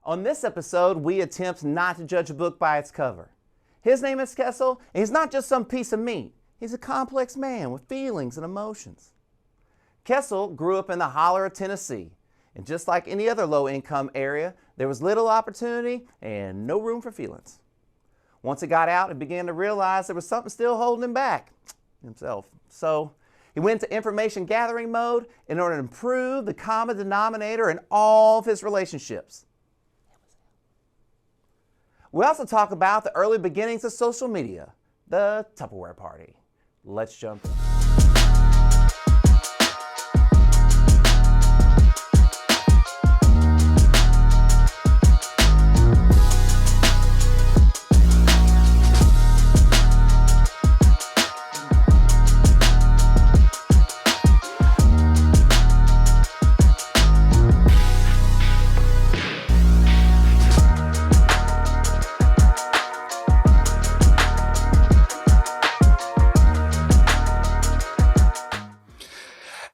On this episode, we attempt not to judge a book by its cover. His name is Kestle, and he's not just some piece of meat. He's a complex man with feelings and emotions. Kestle grew up in the holler of Tennessee, and just like any other low-income area, there was little opportunity and no room for feelings. Once he got out, he began to realize there was something still holding him back, himself. So he went into information gathering mode in order to improve the common denominator in all of his relationships. We also talk about the early beginnings of social media, the Tupperware party. Let's jump in.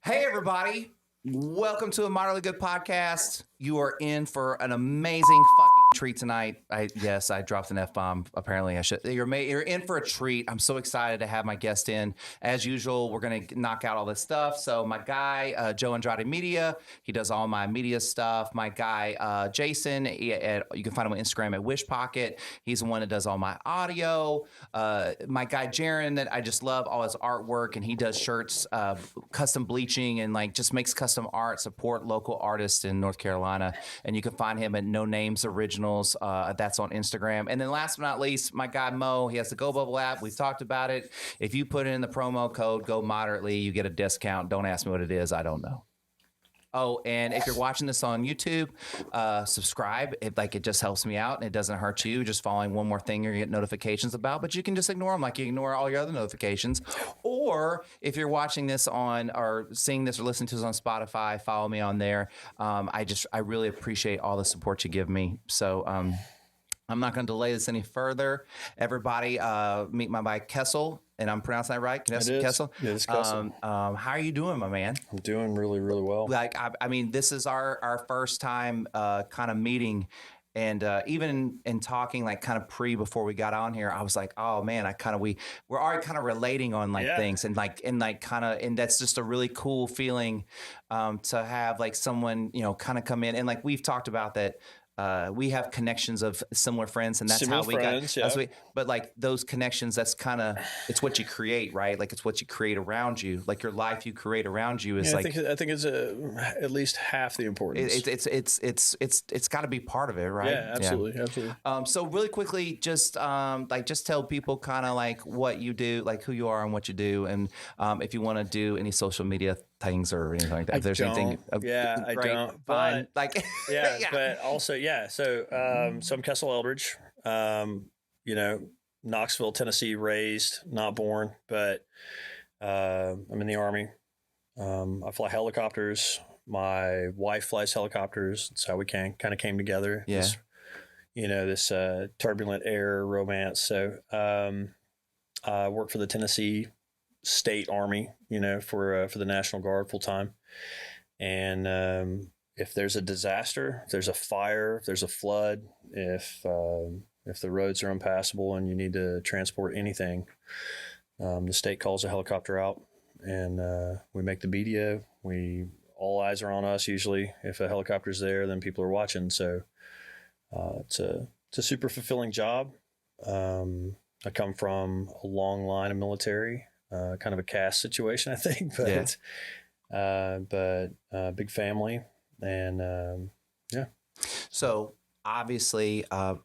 Everybody, welcome to a Moderately Good podcast. You are in for an amazing fucking treat tonight. Yes, I dropped an F-bomb. Apparently I should. You're in for a treat. I'm so excited to have my guest in. As usual, we're going to knock out all this stuff. So my guy, Joe Andrade Media, he does all my media stuff. My guy, Jason, you can find him on Instagram at Wishpocket. He's the one that does all my audio. My guy, Jaron, that I just love all his artwork, and he does shirts, custom bleaching, and like just makes custom art, support local artists in North Carolina. And you can find him at No Names Originals. That's on Instagram. And then last but not least, my guy Mo, he has the Go Bubble app. We've talked about it. If you put in the promo code Go Moderately, you get a discount. Don't ask me what it is. I don't know. Oh, and if you're watching this on YouTube, subscribe. It just helps me out, and it doesn't hurt you. Just following one more thing you get notifications about, but you can just ignore them like you ignore all your other notifications. Or if you're watching this on or seeing this or listening to this on Spotify, follow me on there. I really appreciate all the support you give me. So I'm not going to delay this any further. Everybody, meet my guy Kestle. And I'm pronouncing that right? Kestle? Yeah, it's Kestle. How are you doing, my man? I'm doing really, really well. Like, I mean, this is our first time kind of meeting. And even in talking, like kind of before we got on here, I was like, oh man, we're already kind of relating on things and that's just a really cool feeling to have like someone, kind of come in. And like we've talked about that. We have connections of similar friends, and that's similar how we friends, got. Yeah. But like those connections, it's what you create, right? Like it's what you create around you. Like your life you create around you is I think it's at least half the importance. It's got to be part of it, right? Yeah, absolutely, absolutely. So really quickly, just tell people kind of like what you do, like who you are and what you do, and if you want to do any social media things or anything like that. If there's anything, I don't. Fine. But, but also, So, so I'm Kestle Eldridge. Knoxville, Tennessee, raised, not born, but I'm in the Army. I fly helicopters. My wife flies helicopters. That's how we kind of came together. Yeah. This turbulent air romance. So I work for the Tennessee State Army, for the National Guard full time. And if there's a disaster, if there's a fire, if there's a flood, if the roads are impassable and you need to transport anything, the state calls a helicopter out, and we make the BDO. All eyes are on us usually. If a helicopter's there, then people are watching. So it's a super fulfilling job. I come from a long line of military, kind of a caste situation, I think, but big family. And So obviously, I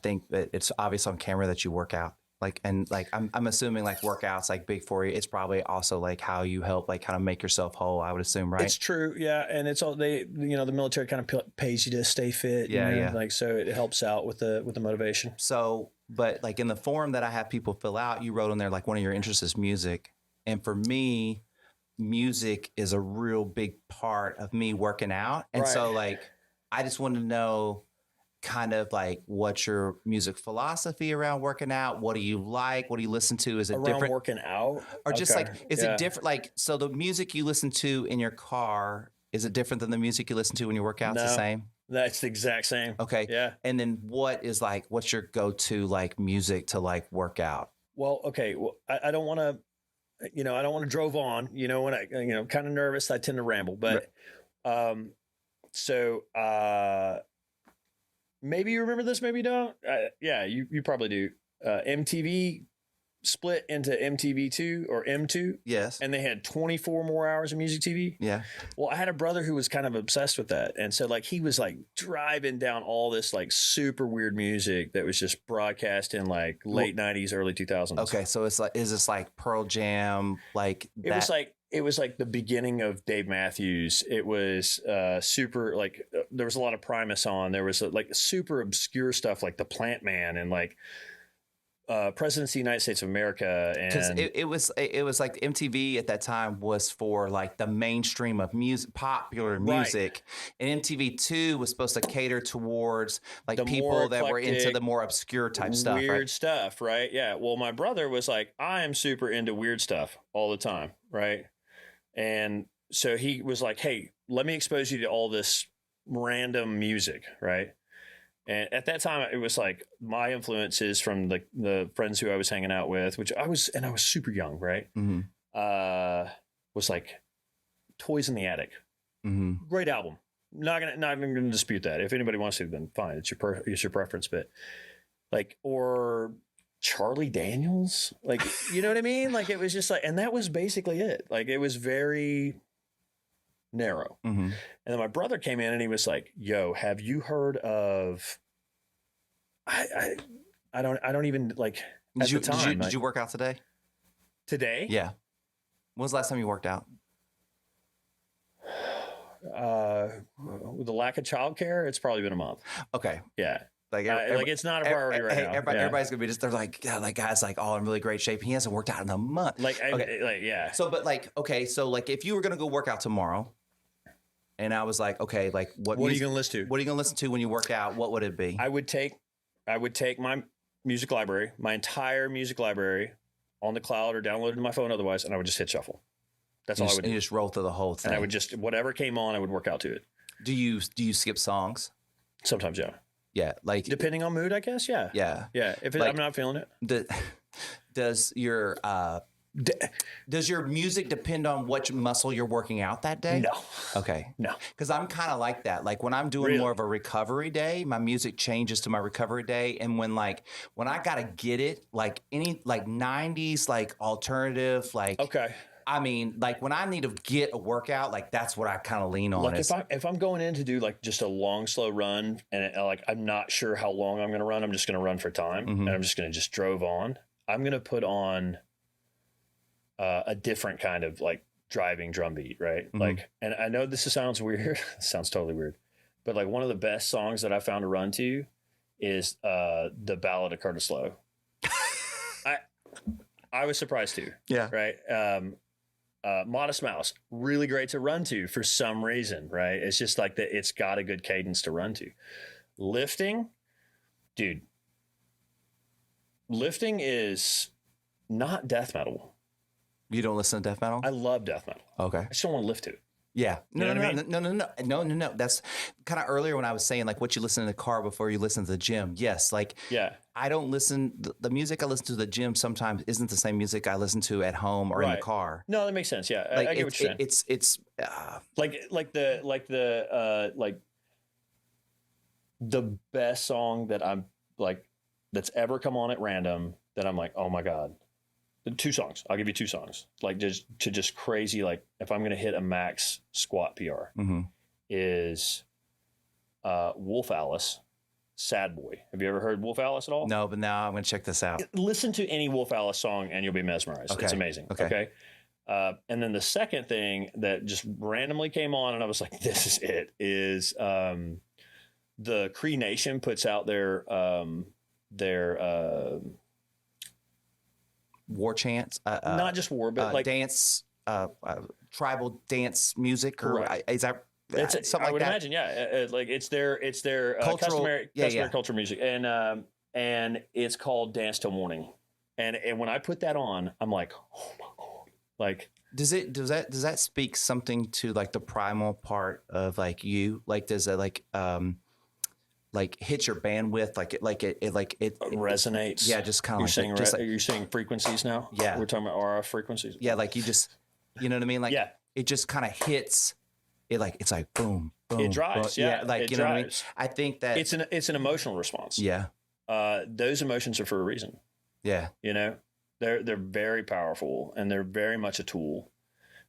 think that it's obvious on camera that you work out. I'm assuming like workouts like big for you. It's probably also like how you help like kind of make yourself whole, I would assume, right? It's true, yeah. And it's all the military kind of pays you to stay fit. Yeah. Like so, it helps out with the motivation. So, but like in the form that I have people fill out, you wrote on there like one of your interests is music, and for me, music is a real big part of me working out. And so like, I just wanted to know kind of like what's your music philosophy around working out? What do you like? What do you listen to? Is it around different? Working out? Or just like, is it different? Like, so the music you listen to in your car, is it different than the music you listen to when you work out? It's the same? That's the exact same. Okay. Yeah. And then what's your go-to like music to like work out? Well, okay. Well, I don't want to, I don't want to drove on, when kind of nervous, I tend to ramble, but, so, maybe you remember this, maybe you don't. Yeah, you probably do. MTV split into MTV2 or M2. Yes. And they had 24 more hours of music TV. Yeah. Well, I had a brother who was kind of obsessed with that. And so like he was like driving down all this like super weird music that was just broadcast in like late 90s, early 2000s. Okay. So is this like Pearl Jam? Like it was like the beginning of Dave Matthews. It was super like there was a lot of Primus on. There was like super obscure stuff like the Plant Man and like Presidents of the United States of America. Because it was like MTV at that time was for like the mainstream of music, popular music, and MTV2 was supposed to cater towards like the people that were into the more obscure type stuff, weird stuff, right? Yeah. Well, my brother was like, I am super into weird stuff all the time, right? And so he was like, hey, let me expose you to all this random music, right? And at that time, it was like my influences from the friends who I was hanging out with, I was super young, right? Mm-hmm. Was like Toys in the Attic. Mm-hmm. Great album. Not even gonna dispute that. If anybody wants to, then fine. It's your preference, but like, or Charlie Daniels, like, you know what I mean? Like it was just like, and that was basically it. Like it was very narrow. Mm-hmm. And then my brother came in and he was like, yo, have you heard of I don't even like at the time. Did you work out today? Today? Yeah. When was the last time you worked out? With the lack of childcare, it's probably been a month. Okay. Yeah. Like it's not a priority right now. Everybody's gonna be just, they're like, yeah, like guy's like, oh, in really great shape. He hasn't worked out in a month. Yeah. So, but like, okay, so like, if you were gonna go work out tomorrow, and I was like, okay, like, what are you gonna listen to? What are you gonna listen to when you work out? What would it be? I would take my music library, my entire music library, on the cloud or downloaded to my phone otherwise, and I would just hit shuffle. That's all I would do. You just roll through the whole thing. And I would just, whatever came on, I would work out to it. Do you skip songs? Sometimes, yeah. Yeah, like depending on mood, I guess. Yeah. Yeah. Yeah. If like, I'm not feeling it. Does your music depend on which muscle you're working out that day? No. Okay. No. Because I'm kind of like that. Like when I'm doing more of a recovery day, my music changes to my recovery day. And when I gotta get it, like any like 90s like alternative, like okay. I mean, like when I need to get a workout, like that's what I kind of lean on. Like if I'm going in to do like just a long, slow run, and like I'm not sure how long I'm going to run, I'm just going to run for time, and I'm just going to just drove on. I'm going to put on a different kind of like driving drum beat, right? Mm-hmm. Like, and I know this sounds weird. It sounds totally weird, but like one of the best songs that I found to run to is the Ballad of Curtis Lowe. I was surprised too. Yeah. Right. Modest Mouse, really great to run to for some reason, right? It's just like that. It's got a good cadence to run to. Lifting, dude. Lifting is not death metal. You don't listen to death metal? I love death metal. Okay. I just don't want to lift to it. Yeah. No. No. That's kind of earlier when I was saying like what you listen in the car before you listen to the gym. Yes. Like, yeah. I don't listen. The music I listen to the gym sometimes isn't the same music I listen to at home or in the car. No, that makes sense. Yeah. Like I get what you're saying. It's like the best song that I'm like, that's ever come on at random that I'm like, oh my God. 2 songs. I'll give you 2 songs. Like just crazy. Like if I'm going to hit a max squat PR is Wolf Alice, Sad Boy. Have you ever heard Wolf Alice at all? No, but now I'm going to check this out. Listen to any Wolf Alice song and you'll be mesmerized. Okay. It's amazing. Okay. And then the second thing that just randomly came on and I was like, this is it, is the Cree Nation puts out their war chants, not just war, but like dance, tribal dance music, or is that something like I would that? imagine, yeah. Like it's their cultural, customary culture music, and it's called Dance Till Morning, and when I put that on, I'm like, oh my God, like Does that speak something to like the primal part of like you? Like, does that like hit your bandwidth? It resonates. Yeah, just kind of You're like saying just like, you're saying frequencies now. Yeah, we're talking about RF frequencies. Yeah, like you know what I mean? Like, yeah, it just kind of hits. It's like boom, boom. it drives. Boom. Yeah, like it you know drives. what I mean? I think that it's an emotional response. Yeah. Those emotions are for a reason. Yeah. You know, they're very powerful, and they're very much a tool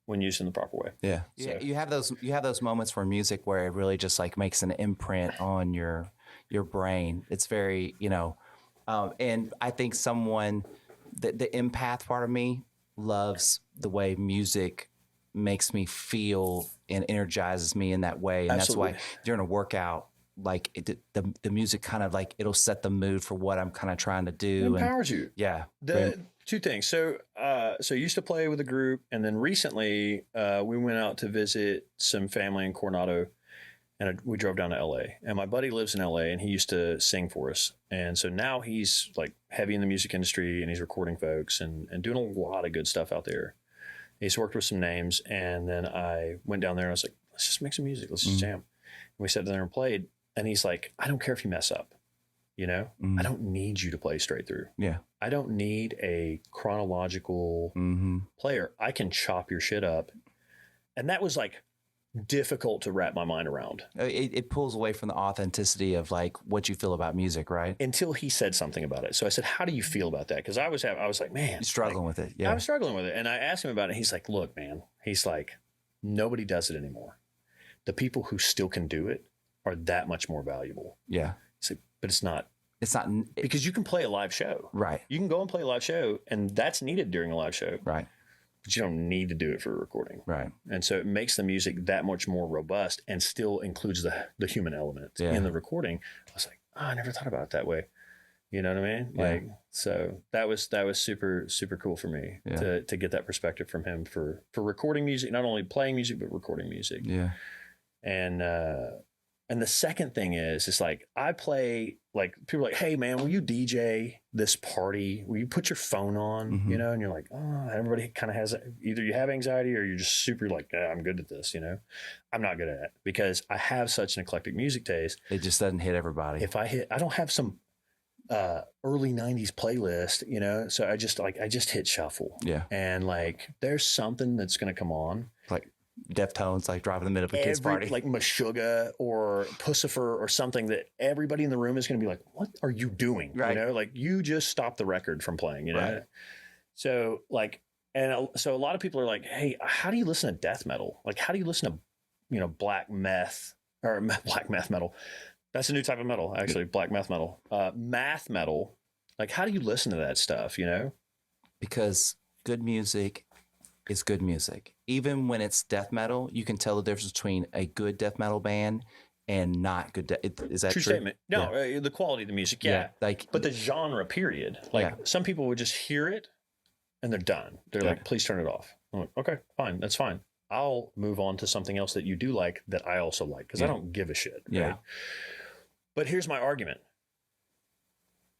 when used in the proper way. Yeah. So. You have those moments for music where it really just like makes an imprint on your brain. It's very, and I think the empath part of me loves the way music makes me feel and energizes me in that way. And Absolutely. That's why during a work,out like the music kind of like it'll set the mood for what I'm kind of trying to do. It empowers you. Yeah. Two things. So I used to play with a group, and then recently we went out to visit some family in Coronado, and we drove down to LA. And my buddy lives in LA, and he used to sing for us. And so now he's like heavy in the music industry, and he's recording folks and doing a lot of good stuff out there. He's worked with some names, and then I went down there and I was like, let's just make some music. Let's just jam. And we sat there and played. And he's like, I don't care if you mess up, I don't need you to play straight through. Yeah. I don't need a chronological player. I can chop your shit up. And that was like difficult to wrap my mind around. It pulls away from the authenticity of like what you feel about music, right? Until he said something about it. So I said, how do you feel about that? Because I was like, man. You're struggling with it. Yeah. I was struggling with it. And I asked him about it. He's like, look, man, he's like, nobody does it anymore. The people who still can do it are that much more valuable. Yeah. But it's not. It's not. Because you can play a live show. Right. You can go and play a live show, and that's needed during a live show. Right. But you don't need to do it for a recording. Right. And so it makes the music that much more robust and still includes the human element in the recording. I was like, I never thought about it that way. You know what I mean? Yeah. Like, so that was super, super cool for me to get that perspective from him for recording music, not only playing music, but recording music. Yeah. And the second thing is, it's like, I play, like, people are like, hey man, will you DJ this party? Will you put your phone on, and you're like, oh, everybody kind of has, either you have anxiety or you're just super like, I'm good at this, I'm not good at it because I have such an eclectic music taste. It just doesn't hit everybody. I don't have some early 90s playlist, so I just hit shuffle. Yeah. And like, there's something that's going to come on. Like Deftones, like driving in the middle of a kid's party. Like Meshuggah or Pussifer or something that everybody in the room is going to be like, what are you doing? Right. Like you just stopped the record from playing, Right. So like, and so a lot of people are like, hey, how do you listen to death metal? Like, how do you listen to, black meth or black math metal? That's a new type of metal, actually, black math metal. Math metal. Like, how do you listen to that stuff, Because good music is good music. Even when it's death metal, you can tell the difference between a good death metal band and not good. Is that true? Statement. No, the quality of the music, yeah. But the genre, period. Like, some people would just hear it and they're done. They're like, please turn it off. I'm like, okay, fine, that's fine. I'll move on to something else that you do like that I also like because I don't give a shit. Right? Yeah. But here's my argument.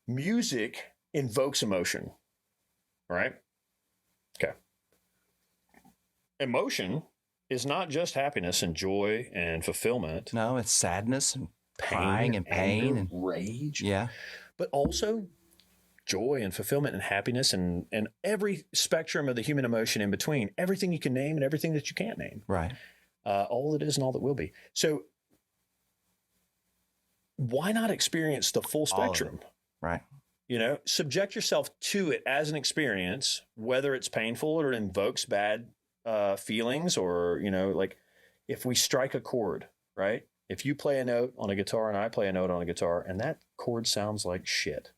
Music invokes emotion, right? Okay. Emotion is not just happiness and joy and fulfillment. No, it's sadness and crying and pain anger, and rage. Yeah. But also joy and fulfillment and happiness and every spectrum of the human emotion in between, everything you can name and everything that you can't name. Right. All that is and all that will be. So why not experience the full spectrum? Right. Subject yourself to it as an experience, whether it's painful or it invokes bad feelings or, like if we strike a chord, right? If you play a note on a guitar and I play a note on a guitar and that chord sounds like shit.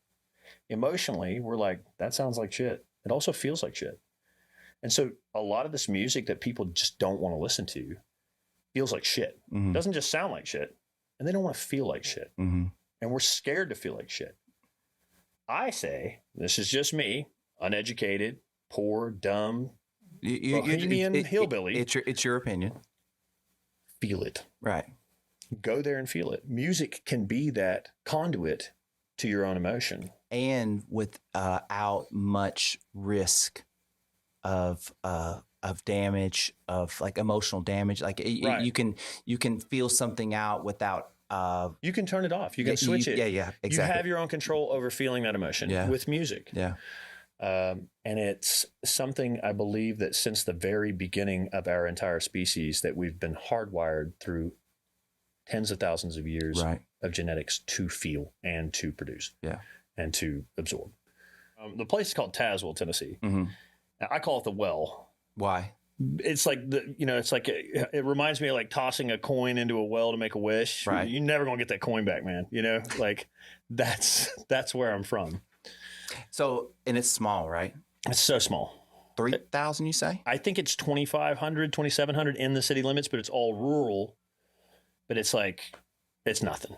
Emotionally, we're like, that sounds like shit. It also feels like shit. And so a lot of this music that people just don't want to listen to feels like shit. Mm-hmm. It doesn't just sound like shit. And they don't want to feel like shit. Mm-hmm. And we're scared to feel like shit. I say, this is just me, uneducated, poor, dumb, bohemian hillbilly. It's your opinion. Feel it. Right. Go there and feel it. Music can be that conduit to your own emotion. And without much risk of of damage, of like emotional damage. Like Right. you can feel something out without. You can turn it off. You can switch it. Yeah, exactly. You have your own control over feeling that emotion with music. Yeah. And it's something I believe that since the very beginning of our entire species that we've been hardwired through tens of thousands of years of genetics to feel and to produce and to absorb. The place is called Tazewell, Tennessee. Mm-hmm. Now, I call it the well. Why? It's like it reminds me of like tossing a coin into a well to make a wish. Right. You're never gonna get that coin back, man. Like that's where I'm from. So, and it's small, right? It's so small. 3,000, you say? I think it's 2,500, 2,700 in the city limits, but it's all rural. But it's like, it's nothing.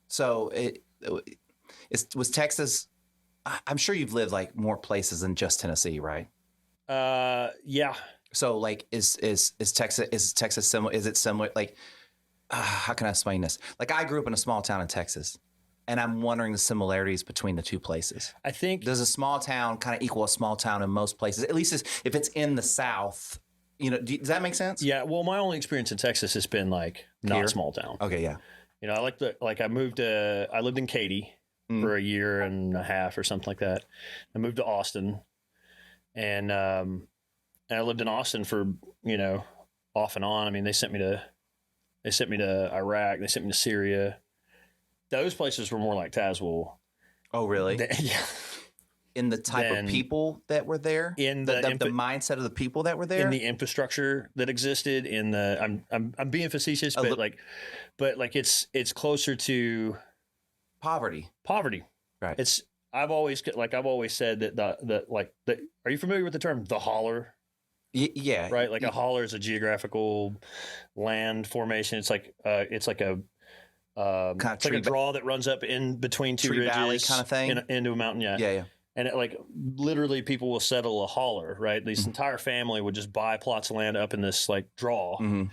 So was Texas, I'm sure you've lived like more places than just Tennessee, right? Yeah. So like, is Texas similar? Is it similar? Like, how can I explain this? Like I grew up in a small town in Texas. And I'm wondering the similarities between the two places. I think does a small town kind of equal a small town in most places? At least if it's in the South, does that make sense? Yeah. Well, my only experience in Texas has been like not small town. Okay. Yeah. I lived in Katy for a year and a half or something like that. I moved to Austin and I lived in Austin for, off and on. I mean, they sent me to Iraq. They sent me to Syria. Those places were more like Tazewell. Oh, really? Yeah. In the type of people that were there, in the mindset of the people that were there, in the infrastructure that existed, I'm being facetious, but it's closer to poverty. Right. I've always said that are you familiar with the term the holler? Yeah. Right. Like a holler is a geographical land formation. It's like a draw that runs up in between two ridges, valley kind of thing, into a mountain. Yeah. And literally people will settle a holler, right? This entire family would just buy plots of land up in this draw. Mm-hmm.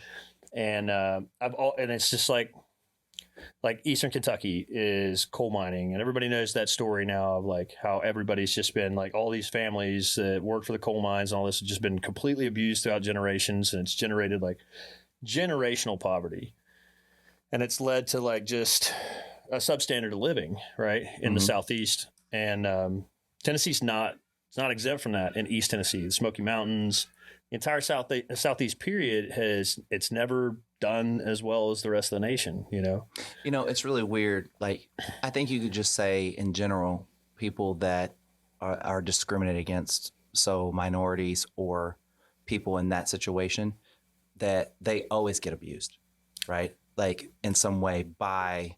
And and it's just like Eastern Kentucky is coal mining, and everybody knows that story now of how everybody's just been all these families that work for the coal mines and all this have just been completely abused throughout generations, and it's generated generational poverty. And it's led to just a substandard of living, right, in the Southeast. And Tennessee's not exempt from that in East Tennessee. The Smoky Mountains, the entire Southeast period it's never done as well as the rest of the nation, It's really weird. Like, I think you could just say in general, people that are discriminated against, so minorities or people in that situation, that they always get abused, right? Like in some way by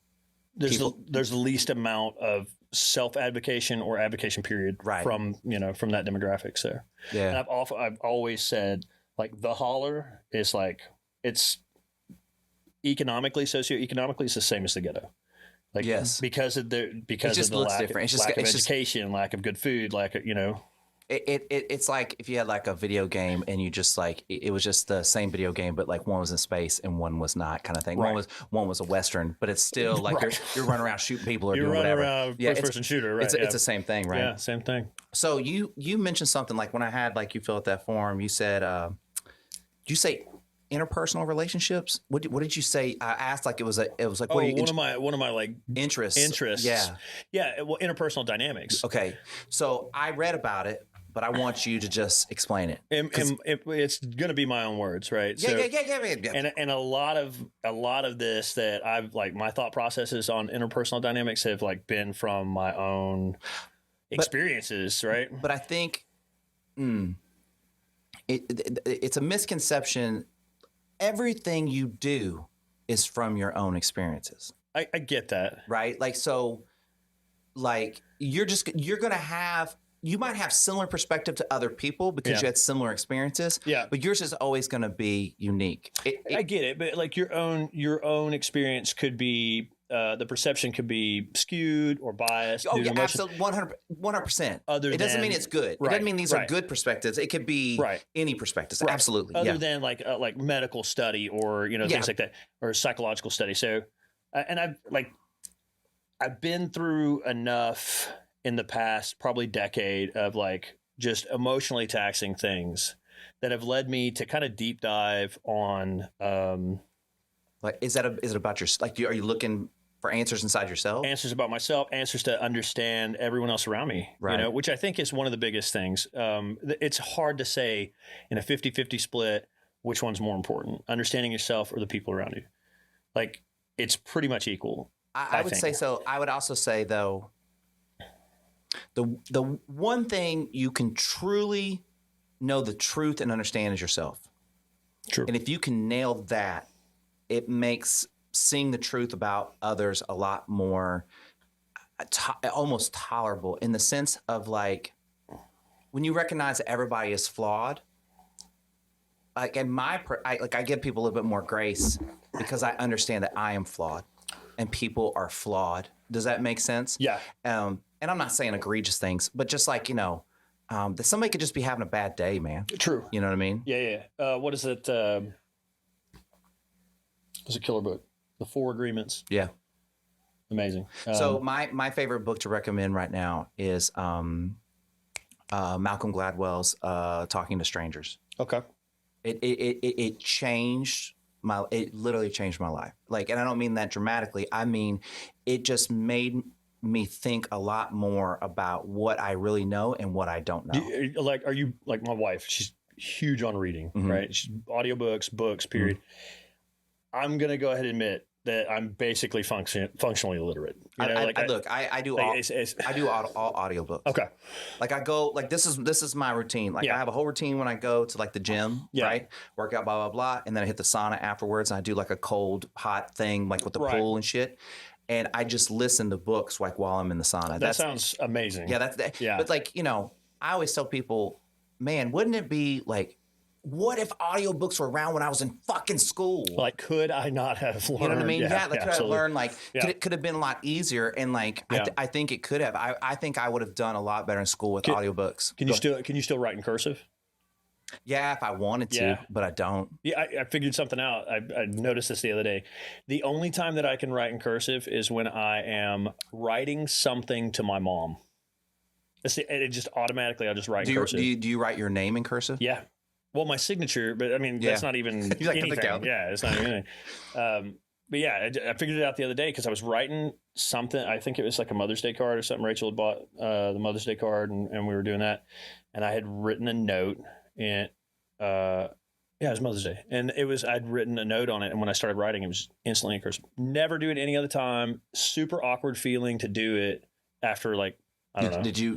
there's the least amount of self-advocation or advocation period from that demographic. So and I've always said the holler is it's socioeconomically it's the same as the ghetto. Because of the lack of education, lack of good food, It's like if you had a video game and you just it was just the same video game, but one was in space and one was not, kind of thing. Right. One was a Western, but it's still you're running around shooting people or doing whatever. Around first-person shooter, right? It's the same thing, right? Yeah, same thing. So you mentioned something when I had you fill out that form, you said, did you say interpersonal relationships? What did you say? I asked what are you one of my interests. Yeah. Well, interpersonal dynamics. Okay, so I read about it, but I want you to just explain it. It's going to be my own words, right? Yeah. And a lot of this that I've my thought processes on interpersonal dynamics have been from my own experiences, right? But I think it's a misconception. Everything you do is from your own experiences. I get that, right? You might have similar perspective to other people because you had similar experiences. Yeah. But yours is always going to be unique. I get it. But your own experience could be, the perception could be skewed or biased. Oh, yeah, absolutely. 100%. It doesn't mean it's good. It doesn't mean these are good perspectives. It could be any perspectives. Right. Absolutely. Other than medical study or, things like that, or psychological study. So, and I've been through enough in the past probably decade of just emotionally taxing things that have led me to kind of deep dive on. Like, is it about your, like, are you looking for answers inside yourself? Answers about myself, answers to understand everyone else around me, Right. you know, which I think is one of the biggest things. It's hard to say in a 50-50 split, which one's more important, understanding yourself or the people around you. Like, it's pretty much equal. I would think. say so. I would also say, though, the one thing you can truly know the truth and understand is yourself. True. And if you can nail that, it makes seeing the truth about others a lot more almost tolerable, in the sense of, like, when you recognize that everybody is flawed. Like, in I give people a little bit more grace because I understand that I am flawed and people are flawed. Does that make sense? Yeah. And I'm not saying egregious things, but just like, that somebody could just be having a bad day, man. True. You know what I mean? Yeah. What is it? It's a killer book. The 4 Agreements. Yeah. Amazing. So my favorite book to recommend right now is Malcolm Gladwell's Talking to Strangers. Okay. It changed it literally changed my life. Like, and I don't mean that dramatically. I mean, it just made me think a lot more about what I really know and what I don't know. Are you like my wife? She's huge on reading, Mm-hmm. right? She's audiobooks, books, period. Mm-hmm. I'm going to go ahead and admit that I'm basically functionally illiterate. You know, I do all audiobooks. Okay. Like, I go, like, this is my routine. Like, I have a whole routine when I go to, like, the gym, right? Workout, blah, blah, blah. And then I hit the sauna afterwards, and I do, like, a cold, hot thing, like, with the pool and shit. And I just listen to books, like, while I'm in the sauna. That sounds amazing. Yeah, But, like, I always tell people, man, wouldn't it be, like, what if audiobooks were around when I was in fucking school? Like, could I not have learned? You know what I mean? Yeah, like, could I have learned? Like, it could have been a lot easier. And, like, I think it could have. I think I would have done a lot better in school with audiobooks. Can you still write in cursive? Yeah, if I wanted to, but I don't. Yeah, I figured something out. I noticed this the other day. The only time that I can write in cursive is when I am writing something to my mom. It just automatically, I'll just write in cursive. Do you write your name in cursive? Yeah. Well, my signature, but I mean, that's not even anything. Yeah, it's not even anything. But yeah, I figured it out the other day because I was writing something. I think it was like a Mother's Day card or something. Rachel had bought the Mother's Day card, and we were doing that. And I had written a note, and it was Mother's Day, and I'd written a note on it. And when I started writing, it was instantly in cursive. Never do it any other time. Super awkward feeling to do it after, like, I don't know. Did you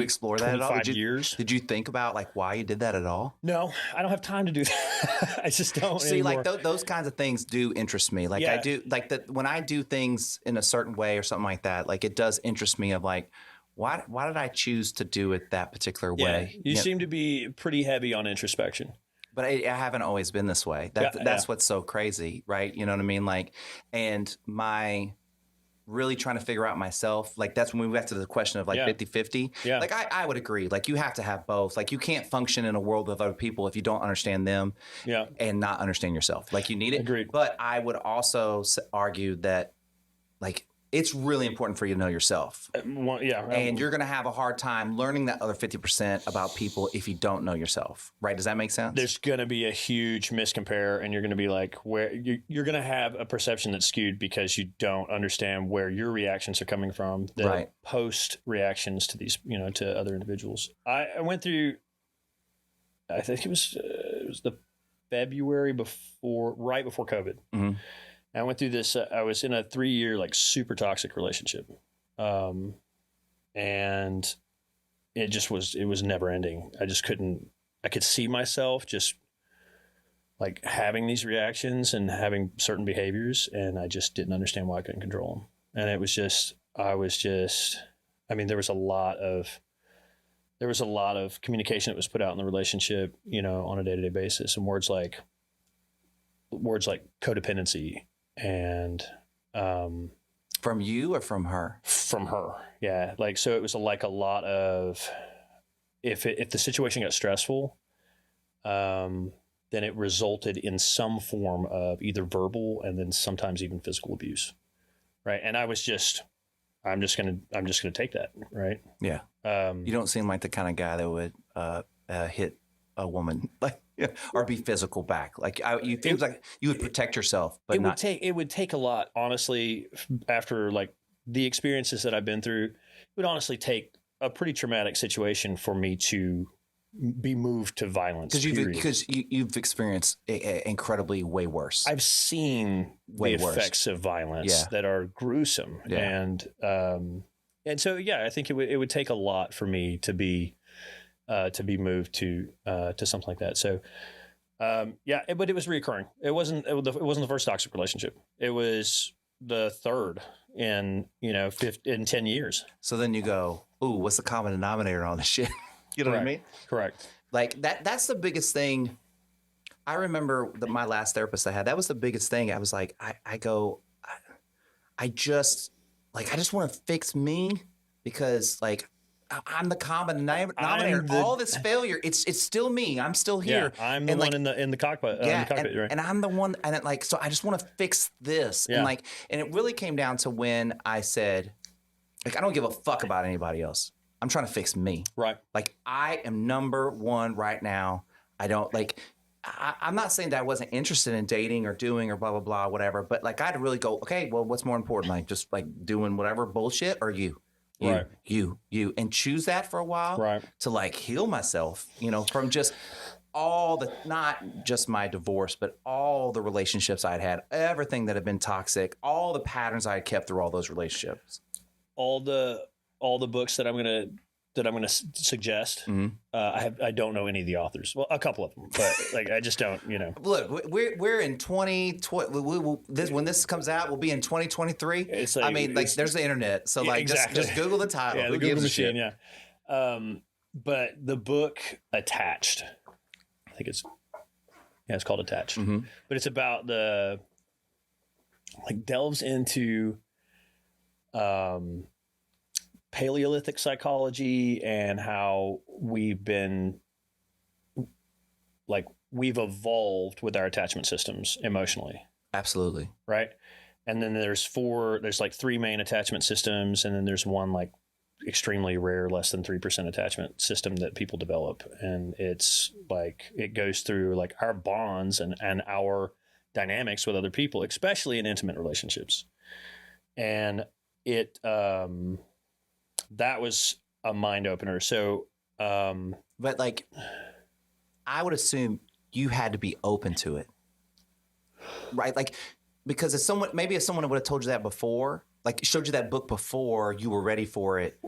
explore that at all? Years. Did you think about, like, why you did that at all? No, I don't have time to do that. I just don't. See, anymore. like, those kinds of things do interest me. Like, I do, like, when I do things in a certain way or something like that, like, it does interest me of, like, why did I choose to do it that particular way? You seem to be pretty heavy on introspection. But I haven't always been this way. That's what's so crazy, right? You know what I mean? Like, and my really trying to figure out myself, like, that's when we got to the question of, like, 50-50. Yeah. Like, I would agree. Like, you have to have both. Like, you can't function in a world with other people if you don't understand them and not understand yourself. Like, you need it. Agreed. But I would also argue that, like, it's really important for you to know yourself. And you're going to have a hard time learning that other 50% about people if you don't know yourself. Right? Does that make sense? There's going to be a huge miscompare, and you're going to be like, where you're going to have a perception that's skewed because you don't understand where your reactions are coming from. The post reactions to these, to other individuals. I went through, I think it was the February right before COVID. Mm-hmm. I went through this. I was in a 3-year, like, super toxic relationship, and it was never ending. I just couldn't. I could see myself just, like, having these reactions and having certain behaviors, and I just didn't understand why I couldn't control them. And it was just, I mean, there was a lot of communication that was put out in the relationship, on a day-to-day basis, and words like codependency. And from you or from her? From her, yeah. Like, so it was like a lot of, if the situation got stressful, then it resulted in some form of either verbal and then sometimes even physical abuse, right? And I was just, I'm just gonna take that, right? Yeah. You don't seem like the kind of guy that would hit a woman, like, or be physical back. Like, you think like you would protect yourself, but it would take a lot, honestly, after like the experiences that I've been through. It would honestly take a pretty traumatic situation for me to be moved to violence. Because you've experienced incredibly way worse. I've seen the effects of violence that are gruesome, and so I think it would take a lot for me to be moved to something like that. So but it was reoccurring. It wasn't the first toxic relationship. It was the third in 10 years. So then you go, ooh, what's the common denominator on this shit? You know what I mean? Correct. Like that's the biggest thing. I remember my last therapist I had, that was the biggest thing. I was like, I just want to fix me, because like I'm the common denominator. All this failure, it's still me. I'm still here. Yeah, I'm the one in the cockpit. Yeah, in the cockpit, right? And I'm the one, and so I just want to fix this. Yeah. And it really came down to when I said, like, I don't give a fuck about anybody else. I'm trying to fix me. Right. Like, I am number one right now. I don't like. I'm not saying that I wasn't interested in dating or doing or blah blah blah whatever, but like I had to really go, okay, well, what's more important, like just like doing whatever bullshit, or you, and choose that for a while, right, to like heal myself, from just all the, not just my divorce, but all the relationships I'd had, everything that had been toxic, all the patterns I had kept through all those relationships, all the books that I'm gonna suggest. Mm-hmm. I don't know any of the authors. Well, a couple of them, but like I just don't. Look, we're in 2020. When this comes out, we'll be in 2023. It's like, there's the internet, so like exactly. just Google the title. Yeah, the Google machine. Yeah. But the book Attached, I think it's called Attached. Mm-hmm. But it's about delves into Paleolithic psychology and how we've evolved with our attachment systems emotionally. Absolutely. Right. And then there's like three main attachment systems. And then there's one like extremely rare, less than 3% attachment system that people develop. And it's like, it goes through like our bonds and our dynamics with other people, especially in intimate relationships. And it, that was a mind opener. So, but like, I would assume you had to be open to it, right? Like, because if someone would have told you that before, like showed you that book before, you were ready for it,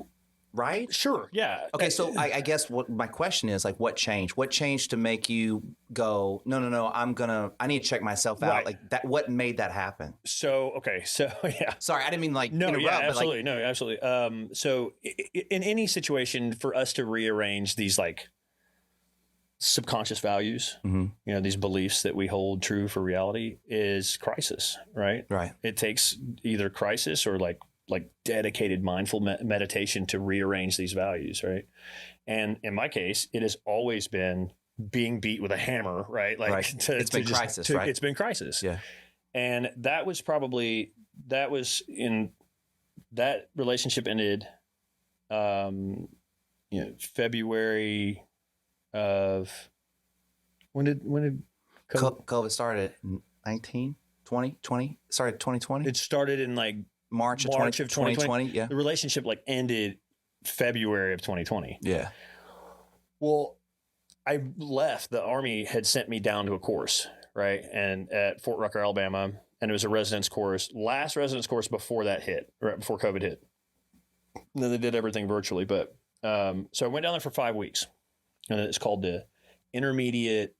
right? Sure. Yeah. Okay. So I guess what my question is, like, what changed? What changed to make you go, no, I need to check myself out. Right. Like that, what made that happen? So, okay. So yeah. Sorry, I didn't mean like no, interrupt, yeah, absolutely. But like, no, absolutely. So in any situation, for us to rearrange these like subconscious values, mm-hmm. These beliefs that we hold true for reality, is crisis, right? Right. It takes either crisis or like dedicated mindful meditation to rearrange these values, right? And in my case, it has always been being beat with a hammer, right? Like right. It's been crisis, right? It's been crisis. Yeah. And that was in that relationship ended, February of when did COVID started? 19, 20, 20? Started 2020? It started in like March of 2020. Yeah. The relationship like ended February of 2020. Yeah. Well, I left. The Army had sent me down to a course, right? And at Fort Rucker, Alabama, and it was a residence course, last residence course before that hit, right before COVID hit. And then they did everything virtually. But so I went down there for 5 weeks, and it's called the Intermediate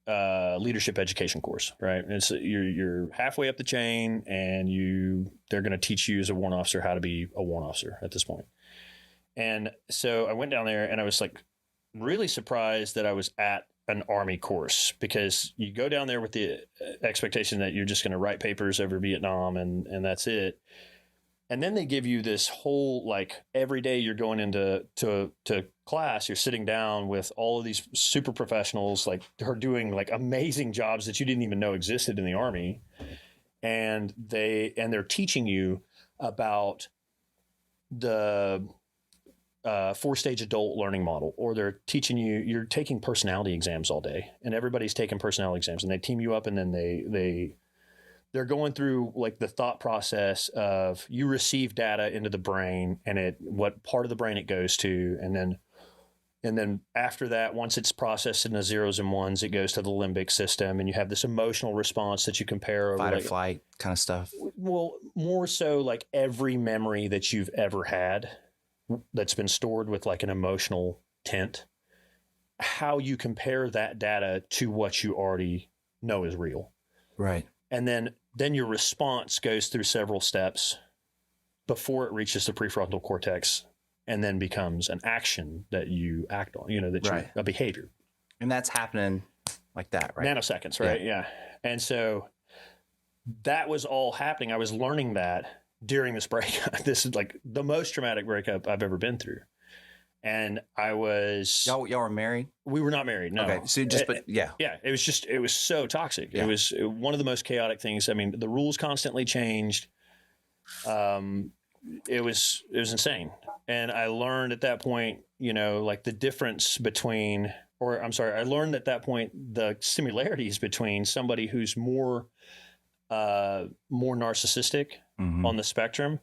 Leadership Education course, right? And it's you're halfway up the chain, and they're going to teach you as a warrant officer how to be a warrant officer at this point. And so I went down there, and I was like really surprised that I was at an Army course, because you go down there with the expectation that you're just going to write papers over Vietnam and that's it. And then they give you this whole, like, every day you're going into class, you're sitting down with all of these super professionals, like, who are doing like amazing jobs that you didn't even know existed in the Army. And they're teaching you about the 4-stage adult learning model, or they're teaching you, you're taking personality exams all day, and everybody's taking personality exams, and they team you up, and then they're going through like the thought process of you receive data into the brain and what part of the brain it goes to. And then after that, once it's processed in the zeros and ones, it goes to the limbic system, and you have this emotional response that you compare. Fight or flight kind of stuff. Well, more so like every memory that you've ever had that's been stored with like an emotional tint, how you compare that data to what you already know is real. Right. And then your response goes through several steps before it reaches the prefrontal cortex, and then becomes an action that you act on, a behavior. And that's happening like that, right? Nanoseconds, right? Yeah. And so that was all happening. I was learning that during this breakup. This is like the most traumatic breakup I've ever been through. And I was... Y'all were married? We were not married, no. Okay, so Yeah, it was so toxic. Yeah. It was one of the most chaotic things. I mean, the rules constantly changed. It was insane. And I learned at that point, like the difference between, I learned at that point the similarities between somebody who's more narcissistic on the spectrum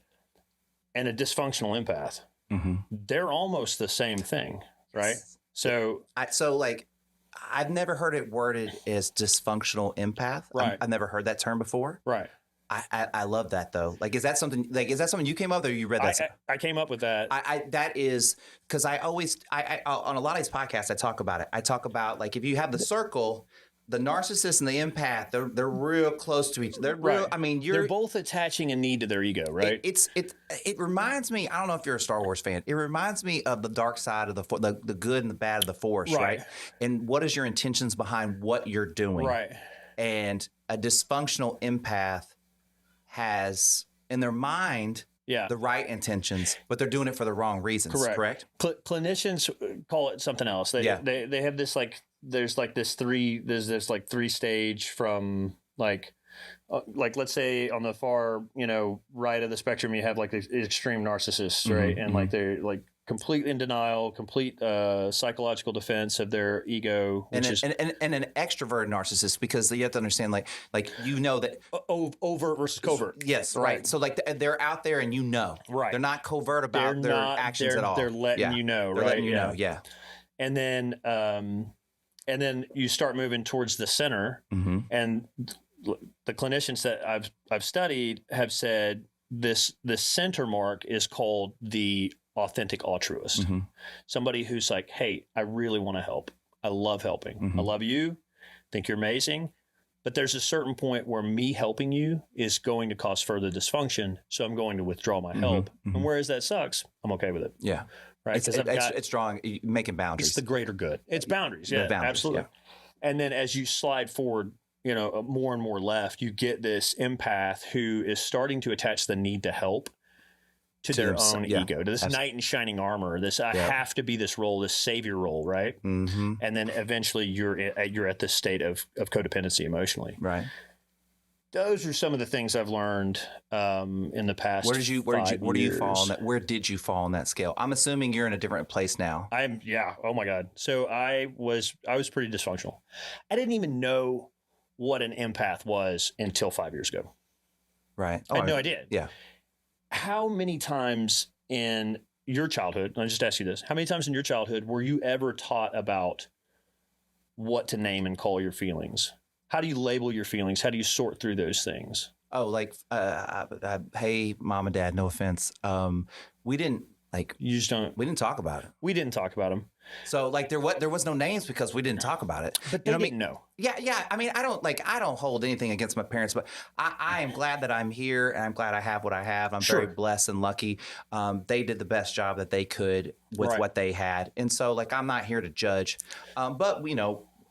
and a dysfunctional empath. Mm-hmm. They're almost the same thing, right? So I've never heard it worded as dysfunctional empath. Right. I've never heard that term before. Right. I love that though. Like, is that something you came up with, or you read that? I came up with that. That is because I always on a lot of these podcasts I talk about it. I talk about like if you have the circle, the narcissist and the empath, they're real close to each. They're real. Right. I mean, they're both attaching a need to their ego, right? It reminds me. I don't know if you're a Star Wars fan. It reminds me of the dark side of the good and the bad of the Force, right? And what is your intentions behind what you're doing, right? And a dysfunctional empath has in their mind the right intentions, but they're doing it for the wrong reasons. Correct? Clinicians call it something else. They have this like there's like three stage from like let's say on the far right of the spectrum you have like the extreme narcissists, right? And like they're like complete in denial, complete psychological defense of their ego, and an extrovert narcissist, because you have to understand like that overt versus covert. Yes, right. So like they're out there and right. They're not covert about their actions at all. They're letting you know, right? Letting you know, yeah. And then you start moving towards the center, and the clinicians that I've studied have said the center mark is called the authentic altruist. Somebody who's like, hey, I really want to help. I love helping. I love you. Think you're amazing. But there's a certain point where me helping you is going to cause further dysfunction. So I'm going to withdraw my help. And whereas that sucks, I'm okay with it. Yeah. Right. It's drawing, making boundaries. It's the greater good. It's boundaries. Yeah, boundaries, absolutely. Yeah. And then as you slide forward, more and more left, you get this empath who is starting to attach the need to help to their own ego, to this knight in shining armor, this I have to be this role, this savior role, right? And then eventually you're at this state of codependency emotionally. Right. Those are some of the things I've learned in the past. Where do you fall on that? Where did you fall on that scale? I'm assuming you're in a different place now. Oh my God. So I was pretty dysfunctional. I didn't even know what an empath was until 5 years ago. Right. I had no idea. Yeah. How many times in your childhood, I'll just ask you this, how many times in your childhood were you ever taught about what to name and call your feelings? How do you label your feelings? How do you sort through those things? Oh, like, hey, mom and dad, no offense. We didn't we didn't talk about it. We didn't talk about them. So like there was no names because we didn't talk about it. But they didn't know. Yeah. I mean, I don't hold anything against my parents, but I am glad that I'm here and I'm glad I have what I have. I'm very blessed and lucky. They did the best job that they could with what they had. And so like, I'm not here to judge. But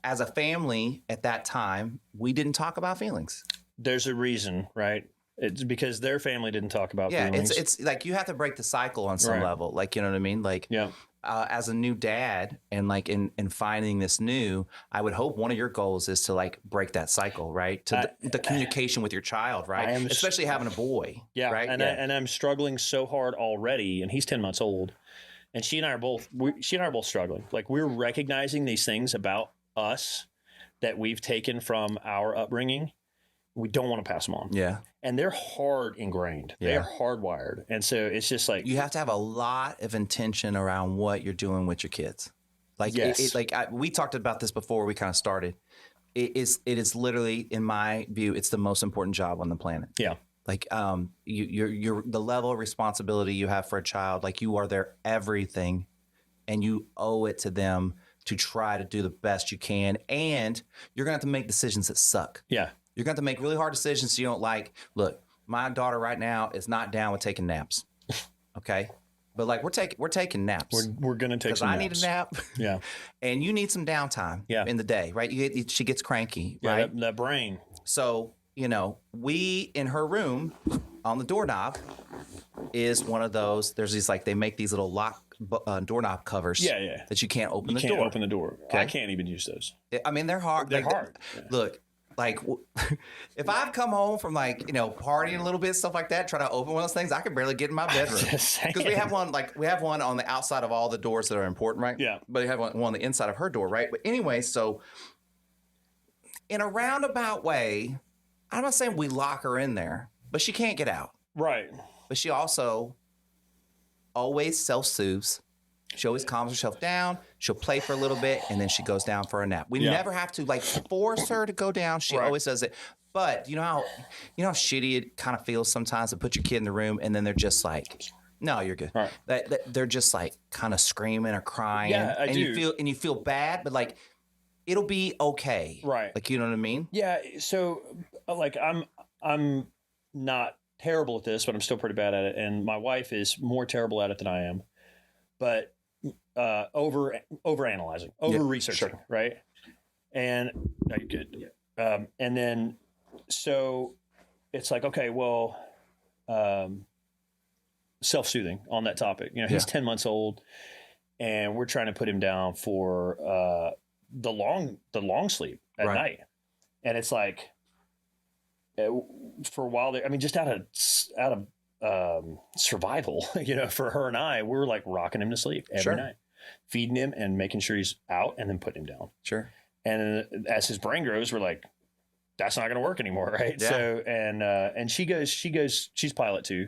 as a family at that time, we didn't talk about feelings. There's a reason, right? It's because their family didn't talk about feelings. It's like you have to break the cycle on some level. Like, you know what I mean? Like, as a new dad and like in finding this new, I would hope one of your goals is to like break that cycle, right? To the communication with your child, right? Especially having a boy. Yeah. Right. And I'm struggling so hard already, and he's 10 months old. And she and I are both struggling. Like, we're recognizing these things about us that we've taken from our upbringing. We don't want to pass them on. Yeah. And they're hard ingrained. Yeah. They are hardwired. And so it's just like, you have to have a lot of intention around what you're doing with your kids. Like, yes. We talked about this before we kind of started. It is literally, in my view, it's the most important job on the planet. Yeah. Like, you're the level of responsibility you have for a child, like, you are their everything, and you owe it to them to try to do the best you can. And you're gonna have to make decisions that suck. Yeah. You're gonna have to make really hard decisions you don't like. Look, my daughter right now is not down with taking naps. Okay. But like, we're taking naps. We're gonna take some naps. I need a nap. Yeah. And you need some downtime. Yeah. In the day, right? She gets cranky. Yeah, right. That brain. So, we in her room on the doorknob is one of those. There's these, like, they make these little lock doorknob covers. Yeah. That you can't open the door. You can't open the door. Okay. I can't even use those. I mean, they're hard. They're hard. Yeah. Look. Like, if I've come home from, like, partying a little bit, stuff like that, try to open one of those things, I can barely get in my bedroom. Because we have one on the outside of all the doors that are important, right? Yeah. But we have one on the inside of her door, right? But anyway, so in a roundabout way, I'm not saying we lock her in there, but she can't get out. Right. But she also always self-soothes. She always calms herself down. She'll play for a little bit, and then she goes down for a nap. We never have to, like, force her to go down. She always does it. But you know how shitty it kind of feels sometimes to put your kid in the room, and then they're just like, "No, you're good." Right. They're just like kind of screaming or crying. Yeah, I do. You feel bad, but like, it'll be okay. Right. Like, you know what I mean? Yeah. So, like, I'm not terrible at this, but I'm still pretty bad at it, and my wife is more terrible at it than I am. But over analyzing, over researching, sure. Right? And no, you're good. And then so it's like, okay, well, self-soothing on that topic. He's 10 months old, and we're trying to put him down for the long sleep at night, and it's like, for a while there, I mean, just out of survival, for her and I, we're like rocking him to sleep every night, feeding him and making sure he's out, and then putting him down. Sure. And as his brain grows, we're like, that's not going to work anymore, right? Yeah. So and she goes, she's pilot too,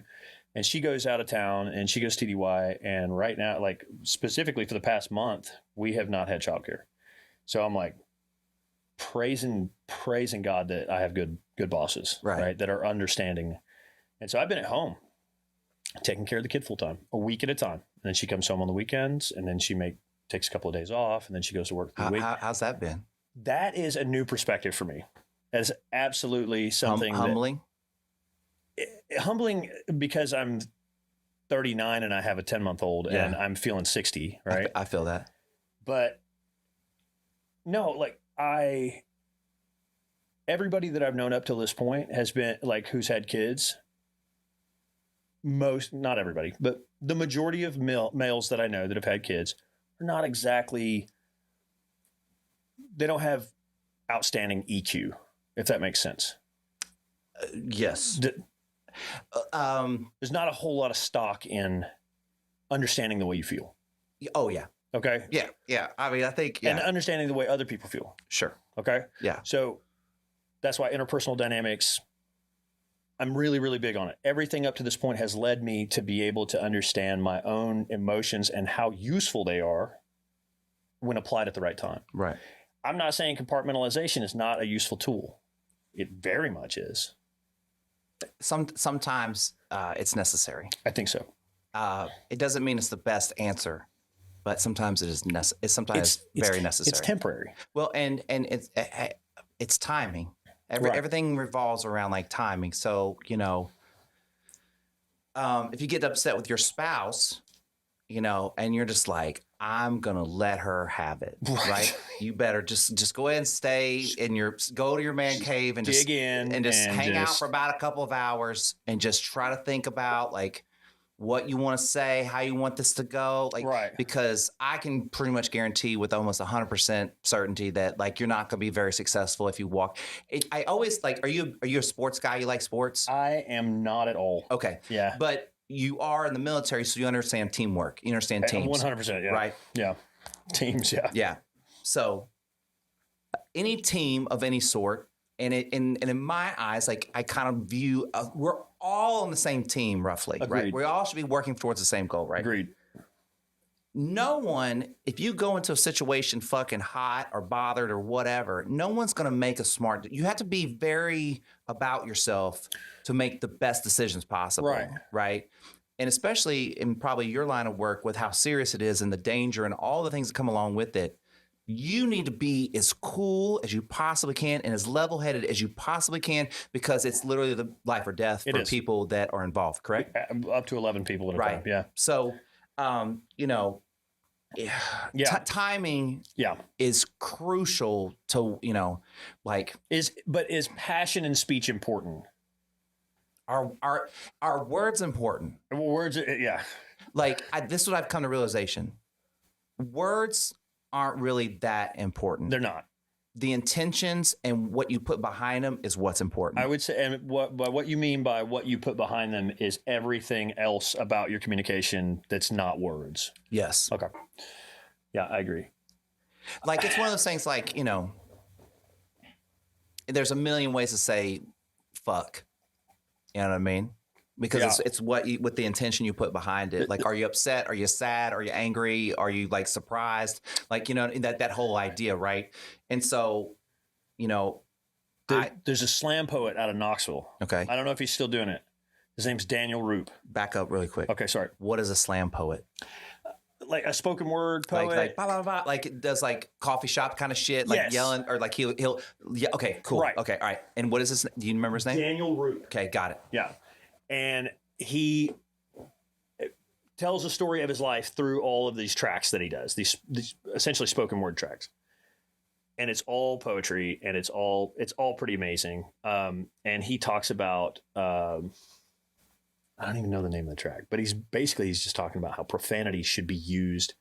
and she goes out of town and she goes TDY, and right now, like, specifically for the past month, we have not had childcare. So I'm like praising God that I have good bosses, right? That are understanding. And so I've been at home taking care of the kid full time, a week at a time. And then she comes home on the weekends, and then she takes a couple of days off, and then she goes to work for the week. How's that been? That is a new perspective for me. That is absolutely something humbling. Humbling because I'm 39 and I have a 10-month-old, and I'm feeling 60, right? I feel that. But no, like, everybody that I've known up till this point has been, like, who's had kids. Not everybody, but the majority of males that I know that have had kids are not exactly, they don't have outstanding EQ, if that makes sense. Yes. There's not a whole lot of stock in understanding the way you feel. Oh, yeah. Okay. Yeah. Yeah. I mean, I think, and understanding the way other people feel. Sure. Okay. Yeah. So that's why interpersonal dynamics, I'm really, really big on it. Everything up to this point has led me to be able to understand my own emotions and how useful they are when applied at the right time. Right. I'm not saying compartmentalization is not a useful tool. It very much is. Sometimes it's necessary. I think so. It doesn't mean it's the best answer, but sometimes it is it's very necessary. It's temporary. Well, and it's timing. Everything revolves around, like, timing. So, if you get upset with your spouse, and you're just like, I'm going to let her have it, right? You better just go ahead and go to your man cave and dig in and just hang out for about a couple of hours and just try to think about, like, what you want to say, how you want this to go. Like, because I can pretty much guarantee with almost 100% certainty that, like, you're not going to be very successful if you walk. I always, like, are you a sports guy? You like sports? I am not at all. Okay. Yeah. But you are in the military, so you understand teamwork. You understand teams. 100%. Yeah. Right? Yeah. Teams. Yeah. Yeah. So any team of any sort, and in my eyes, like I kind of view we're all on the same team roughly, Agreed. right? We all should be working towards the same goal, right? Agreed. No one, if you go into a situation fucking hot or bothered or whatever, no one's going to make a smart. You have to be very about yourself to make the best decisions possible, right? And especially in probably your line of work with how serious it is and the danger and all the things that come along with it. You need to be as cool as you possibly can and as level-headed as you possibly can because it's literally the life or death for people that are involved, correct? Up to 11 people at a time, yeah. So, timing is crucial to, Is passion and speech important? Are words important? Words, yeah. This is what I've come to realization. Words aren't really that important. They're not. The intentions and what you put behind them is what's important. I would say, and what you mean by what you put behind them is everything else about your communication that's not words. Yes. Okay. Yeah, I agree. It's one of those things there's a million ways to say fuck. You know what I mean? Because it's with the intention you put behind it. Are you upset? Are you sad? Are you angry? Are you surprised? That whole idea, right? And so, there's a slam poet out of Knoxville. Okay. I don't know if he's still doing it. His name's Daniel Roop. Back up really quick. Okay, sorry. What is a slam poet? A spoken word poet. Blah, blah, blah, it does coffee shop kind of shit, yelling, or he'll yeah. Okay, cool. Right. Okay, all right. And what is this? Do you remember his name? Daniel Roop. Okay, got it. Yeah. And he tells the story of his life through all of these tracks that he does, these essentially spoken word tracks. And it's all poetry and it's all pretty amazing. And he talks about, I don't even know the name of the track, but he's just talking about how profanity should be used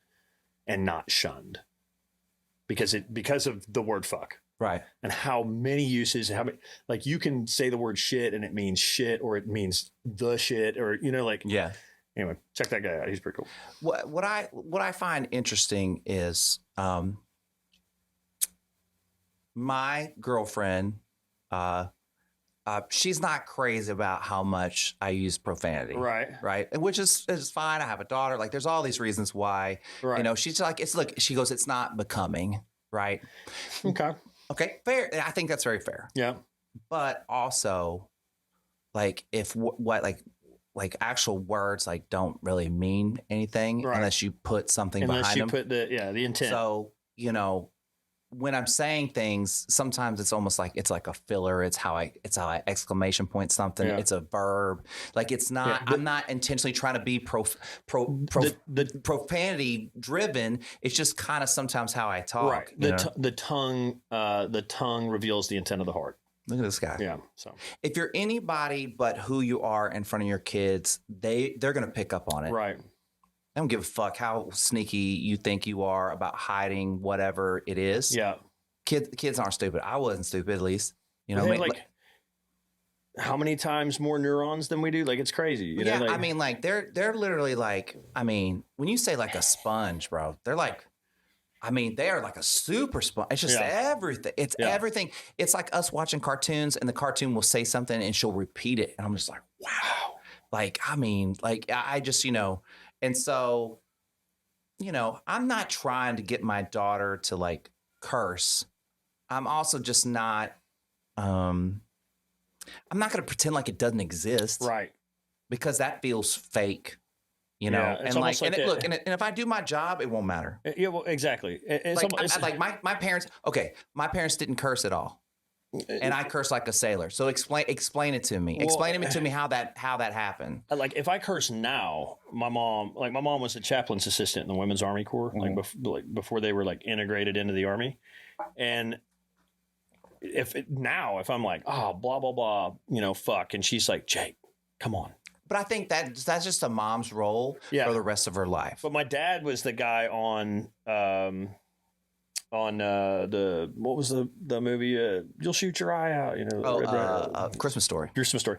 and not shunned because of the word fuck. Right. And how many uses, you can say the word shit and it means shit or it means the shit or, yeah. Anyway, check that guy out. He's pretty cool. What I find interesting is my girlfriend, she's not crazy about how much I use profanity. Right. Right. Which is fine. I have a daughter. There's all these reasons why, she's she goes, it's not becoming. Right. Okay, fair. I think that's very fair. Yeah. But also, if actual words don't really mean anything unless you put something behind them. Unless you put the intent. So, when I'm saying things, sometimes it's almost it's a filler. It's how I exclamation point something. Yeah. It's a verb. It's not. Yeah, I'm not intentionally trying to be profanity driven. It's just kind of sometimes how I talk. Right. The tongue reveals the intent of the heart. Look at this guy. Yeah. So if you're anybody but who you are in front of your kids, they're gonna pick up on it. Right. I don't give a fuck how sneaky you think you are about hiding whatever it is. Yeah. Kids aren't stupid. I wasn't stupid, at least. How many times more neurons than we do? It's crazy. They're literally when you say a sponge, bro, they're they are a super sponge. It's just everything. It's everything. It's like us watching cartoons and the cartoon will say something and she'll repeat it. And I'm just wow. I just, and so, I'm not trying to get my daughter to curse. I'm also just not, I'm not going to pretend like it doesn't exist. Right. Because that feels fake, and if I do my job, it won't matter. Yeah, well, exactly. My parents, my parents didn't curse at all. And I curse like a sailor. So explain it to me. Explain to me how that happened. If I curse now, my mom was a chaplain's assistant in the Women's Army Corps, before they were integrated into the Army. And if I'm blah blah blah, fuck, and she's like, Jake, come on. But I think that's just a mom's role for the rest of her life. But my dad was the guy on what was the movie You'll Shoot Your Eye Out, Christmas Story. Christmas Story.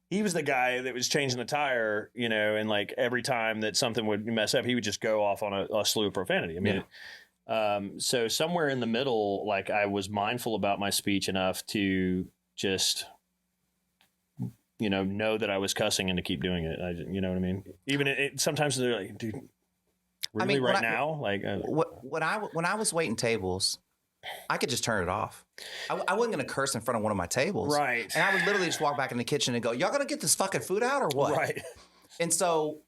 he was the guy that was changing the tire, you know, and like every time that something would mess up, he would just go off on a slew of profanity. I mean, so somewhere in the middle, like I was mindful about my speech enough to just, you know that I was cussing and to keep doing it. You know what I mean? Even sometimes they're like, dude, really now? Like when I was waiting tables, I could just turn it off. I wasn't going to curse in front of one of my tables. Right. And I would literally just walk back in the kitchen and go, y'all going to get this fucking food out or what? Right. And so,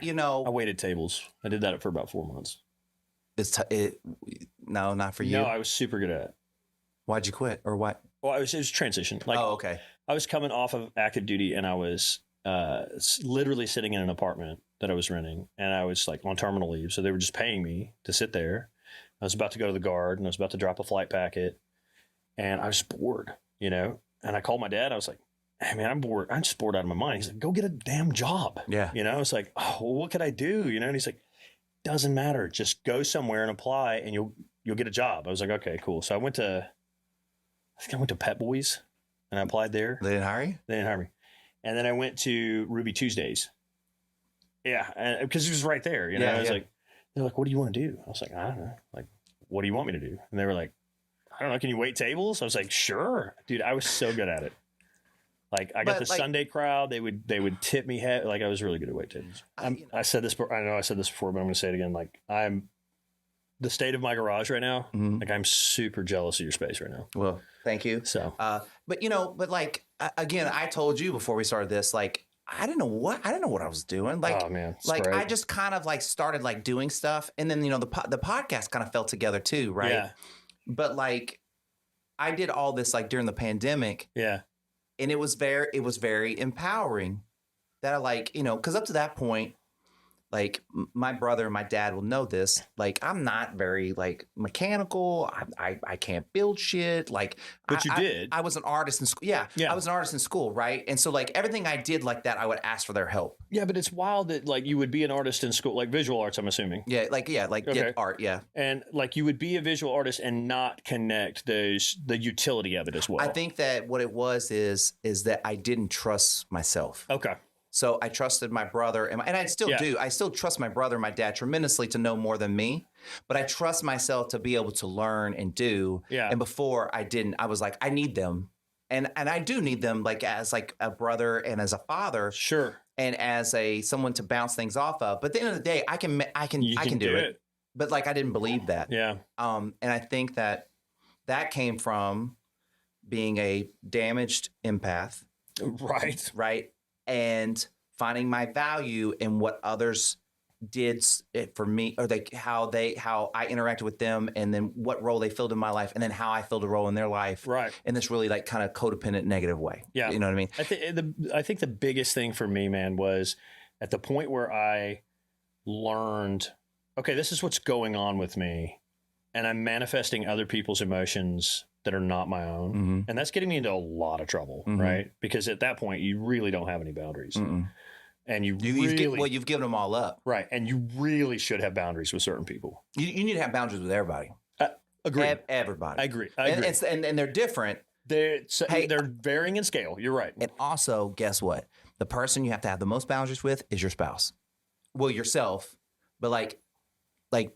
you know. I waited tables. I did that for about 4 months. No, not for you. No, I was super good at it. Why'd you quit or what? Well, it was transition. Like, oh, okay. I was coming off of active duty and I was literally sitting in an apartment that I was renting and I was like on terminal leave. So they were just paying me to sit there. I was about to go to the guard and I was about to drop a flight packet and I was bored, you know, and I called my dad. I was like, hey man, I'm bored. I'm just bored out of my mind. He's like, go get a damn job. Yeah. You know, it's like, oh, well, what could I do? You know? And he's like, doesn't matter. Just go somewhere and apply and you'll get a job. I was like, okay, cool. So I went to Pet Boys and I applied there. They didn't hire you? They didn't hire me. And then I went to Ruby Tuesdays. Yeah. Because it was right there, you know, I was like, they're like, what do you want to do? I was like, I don't know. Like, what do you want me to do? And they were like, I don't know. Can you wait tables? I was like, sure. Dude, I was so good at it. Like, I got the Sunday crowd. They would tip me head. Like, I was really good at wait tables. I said this, I know I said this before, but I'm going to say it again. Like, I'm the state of my garage right now. Mm-hmm. Like, I'm super jealous of your space right now. Well, thank you. So, but like, again, I told you before we started this, like, I didn't know what I was doing. Like, oh man, like great. I just kind of like started like doing stuff, and then the podcast kind of fell together too, right? Yeah. But like, I did all this like during the pandemic. Yeah. And it was very empowering. That I like, because up to that point, like my brother and my dad will know this. Like, I'm not very like mechanical. I can't build shit. Like, but you did. I was an artist in school. Yeah, I was an artist in school, right? And so like everything I did like that, I would ask for their help. Yeah, but it's wild that like you would be an artist in school, like visual arts. I'm assuming. Yeah, okay. Art. Yeah, and like you would be a visual artist and not connect the utility of it as well. I think that what it was is that I didn't trust myself. Okay. So I trusted my brother, and I still do. I still trust my brother and my dad tremendously to know more than me. But I trust myself to be able to learn and do. Yeah. And before I didn't, I was like, I need them, and I do need them, like as like a brother and as a father. Sure. And as someone to bounce things off of. But at the end of the day, I can do it. But like I didn't believe that. Yeah. And I think that came from being a damaged empath. Right. Right. And finding my value in what others did for me, or like how I interacted with them, and then what role they filled in my life, and then how I filled a role in their life, right? In this really like kind of codependent negative way. Yeah, you know what I mean. I think the biggest thing for me, man, was at the point where I learned, okay, this is what's going on with me, and I'm manifesting other people's emotions that are not my own. Mm-hmm. And that's getting me into a lot of trouble, mm-hmm. right? Because at that point, you really don't have any boundaries. Mm-mm. And you've given them all up. Right. And you really should have boundaries with certain people. You need to have boundaries with everybody. Agree. Everybody. I agree. And they're different. They're varying in scale. You're right. And also, guess what? The person you have to have the most boundaries with is your spouse. Well, yourself, but like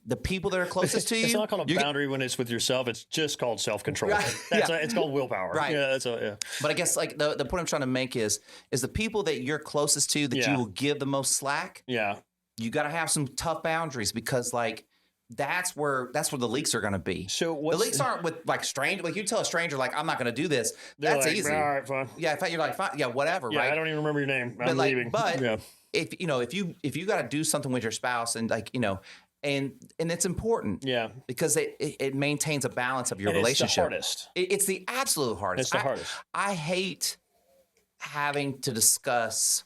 the people that are closest to you. It's not called a boundary when it's with yourself. It's just called self-control. Right. It's called willpower. Right. Yeah. But I guess like the point I'm trying to make is the people that you're closest to that you will give the most slack. Yeah. You got to have some tough boundaries, because like that's where the leaks are going to be. So the leaks aren't with like stranger. Like you tell a stranger like I'm not going to do this. That's like, easy. All right, fine. Yeah. In fact, you're like fine. Yeah, whatever. Yeah, right. I don't even remember your name. I'm leaving. But if you got to do something with your spouse and like And it's important, because it maintains a balance of your relationship. It's the hardest. It's the absolute hardest. It's the hardest. I hate having to discuss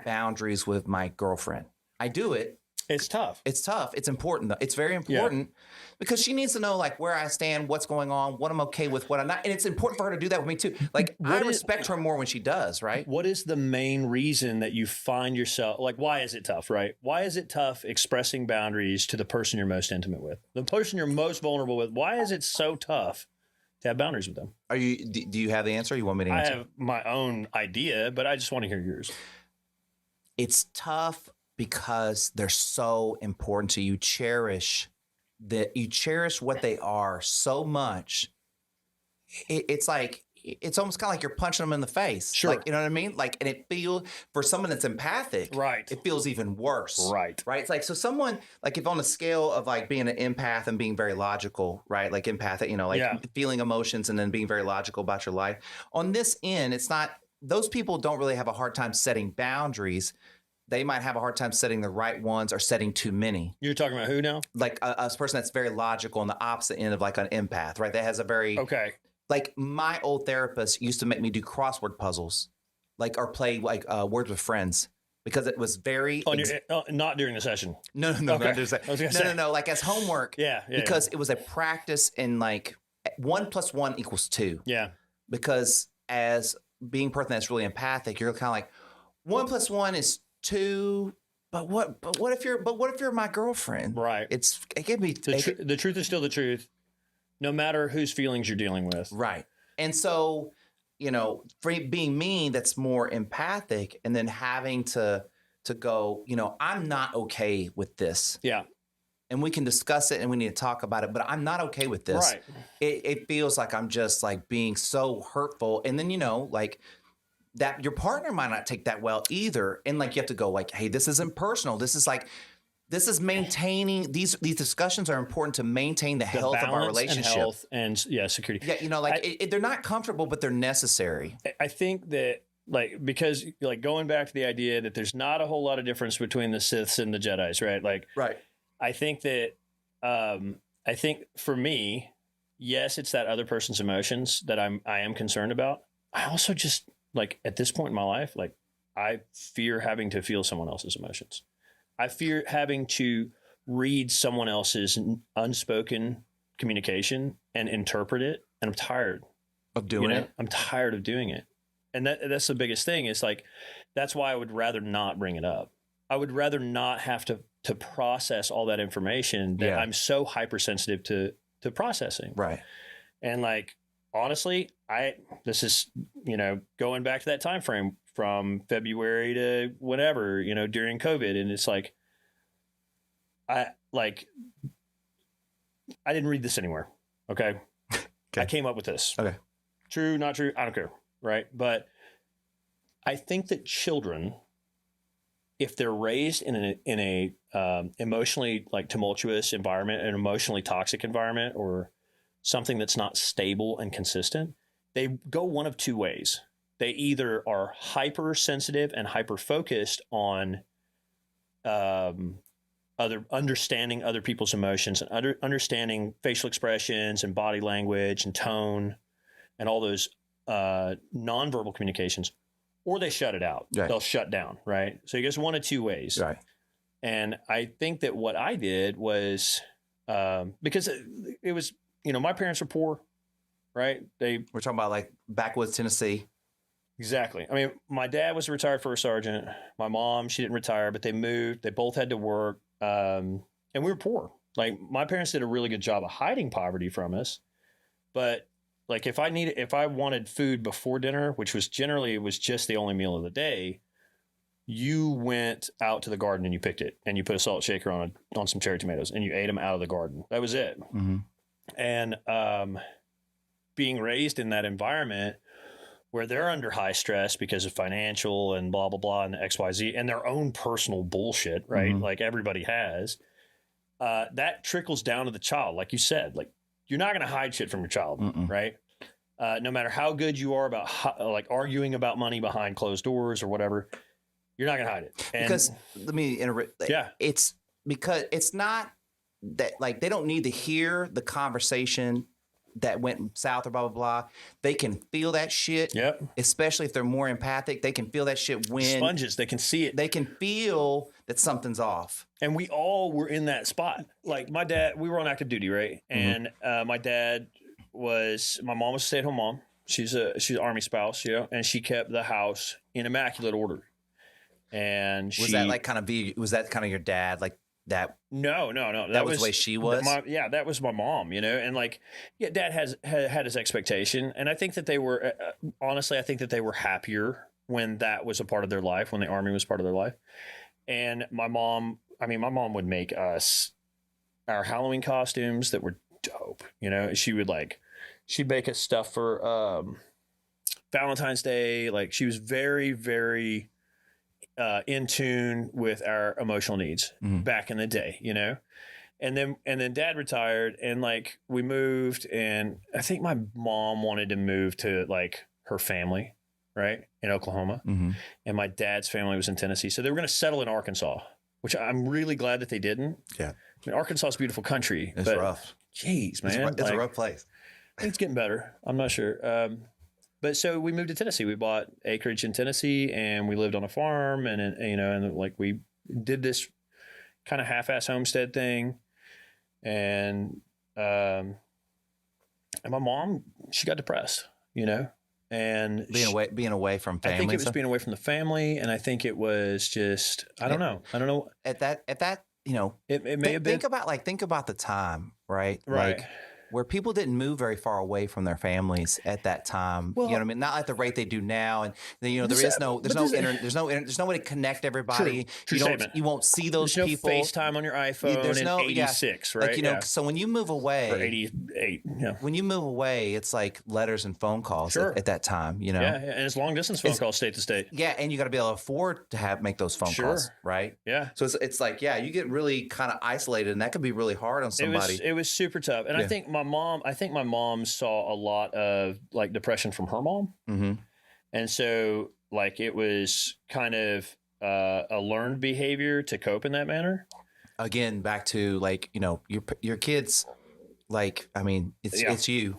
boundaries with my girlfriend. I do it. It's tough. It's tough. It's important though. It's very important because she needs to know like where I stand, what's going on, what I'm okay with, what I'm not. And it's important for her to do that with me too. Like I respect her more when she does, right? What is the main reason that you find yourself, like why is it tough, right? Why is it tough expressing boundaries to the person you're most intimate with? The person you're most vulnerable with, why is it so tough to have boundaries with them. Do you have the answer? Or you want me to I answer? have my own idea, but I just want to hear yours. It's tough because they're so important to you. Cherish what they are so much. It's like, it's almost kind of like you're punching them in the face. Sure. Like, you know what I mean? Like, and it feels, for someone that's empathic, Right. it feels even worse. Right. Right. It's like, so someone, like, if on a scale of like being an empath and being very logical, right? Like empathic, you know, like feeling emotions and then being very logical about your life. On this end, it's not, those people don't really have a hard time setting boundaries. They might have a hard time setting the right ones or setting too many. You're talking about who now? Like a person that's very logical on the opposite end of like an empath, right? That has a very, like my old therapist used to make me do crossword puzzles, like, or play like words with friends, because it was very not during the session. No, Okay. not during the session. No, like as homework. Because it was a practice in like 1 + 1 = 2. Yeah. Because as being a person that's really empathic, you're kind of like 1 + 1 is 2. But what if you're my girlfriend? Right. It can be the truth is still the truth, no matter whose feelings you're dealing with. Right. And so, you know, for being me, that's more empathic, and then having to go, you know, I'm not okay with this. Yeah. And we can discuss it and we need to talk about it, but I'm not okay with this. Right. It feels like I'm just like being so hurtful. And then, you know, like that your partner might not take that well either. And like, you have to go like, hey, this isn't personal. This is maintaining, these discussions are important to maintain the health of our relationship. And health and security. Yeah. You know, like they're not comfortable, but they're necessary. I think that, like, because like going back to the idea that there's not a whole lot of difference between the Siths and the Jedis, right? Like, right. I think that, I think for me, yes, it's that other person's emotions that I am concerned about. I also just, like, at this point in my life, like, I fear having to feel someone else's emotions. I fear having to read someone else's unspoken communication and interpret it. And I'm tired of doing it. I'm tired of doing it. And that's the biggest thing, is like, that's why I would rather not bring it up. I would rather not have to process all that information that I'm so hypersensitive to processing. Right. And like, honestly, this is, you know, going back to that time frame from February to whenever, you know, during COVID. And it's like, I didn't read this anywhere. Okay. I came up with this. Okay. True, not true, I don't care. Right. But I think that children, if they're raised in a emotionally like tumultuous environment, an emotionally toxic environment, or something that's not stable and consistent, they go one of two ways. They either are hypersensitive and hyper focused on understanding other people's emotions and understanding facial expressions and body language and tone and all those nonverbal communications, or they shut it out. Right. They'll shut down, right? So it goes one of two ways. Right. And I think that what I did was, because it was, you know, my parents were poor, right? We're talking about like backwoods Tennessee. Exactly. I mean, my dad was a retired first sergeant. My mom, she didn't retire, but they moved. They both had to work. And we were poor. Like, my parents did a really good job of hiding poverty from us. But like, if I wanted food before dinner, which was generally, it was just the only meal of the day, you went out to the garden and you picked it and you put a salt shaker on some cherry tomatoes and you ate them out of the garden. That was it. Mm-hmm. And being raised in that environment where they're under high stress because of financial and blah, blah, blah, and XYZ and their own personal bullshit, right? Mm-hmm. Like everybody has, that trickles down to the child. Like you said, like, you're not going to hide shit from your child, right? No matter how good you are about like arguing about money behind closed doors or whatever, you're not going to hide it. And because let me interrupt. It's because it's not that, like, they don't need to hear the conversation that went south or blah, blah, blah. They can feel that shit. Yep. Especially if they're more empathic. They can feel that shit when sponges. They can see it. They can feel that something's off. And we all were in that spot. Like, my dad, we were on active duty, right? And my dad my mom was a stay-at-home mom. She's an Army spouse, you know, and she kept the house in immaculate order. And was that kind of your dad? Like, that No. that was the way she was? That was my mom, and like, yeah, dad had his expectation. And I think that they were, honestly, I think that they were happier when that was a part of their life, when the Army was part of their life. And my mom would make us our Halloween costumes that were dope. She'd make us stuff for Valentine's Day. Like, she was very, very in tune with our emotional needs back in the day, and then dad retired, and like we moved, and I think my mom wanted to move to like her family, right, in Oklahoma, and my dad's family was in Tennessee. So they were going to settle in Arkansas, which I'm really glad that they didn't. Yeah. I mean, Arkansas is a beautiful country. It's rough. Jeez, man. It's a rough place. It's getting better. I'm not sure. But so we moved to Tennessee. We bought acreage in Tennessee, and we lived on a farm, and like we did this kind of half-ass homestead thing. And my mom, she got depressed, and being away from family. I think it was being away from the family. And I think it was just, I don't know. At that, it may have been. Think about the time, right? Right. Like, where people didn't move very far away from their families at that time. Well, you know what I mean? Not at the rate they do now. And there's no way to connect everybody. True statement. You won't see those there's people. No FaceTime on your iPhone. There's no 86, right? Like, so when you move away, or 88, yeah. When you move away, it's like letters and phone calls at that time. Yeah, and it's long distance phone calls, state to state. Yeah, and you got to be able to afford to make those phone calls, right? Yeah. So it's like, yeah, you get really kind of isolated, and that could be really hard on somebody. It was super tough, and I think my mom saw a lot of like depression from her mom, and so like it was kind of a learned behavior to cope in that manner. Again, back to like your kids, like I mean it's you,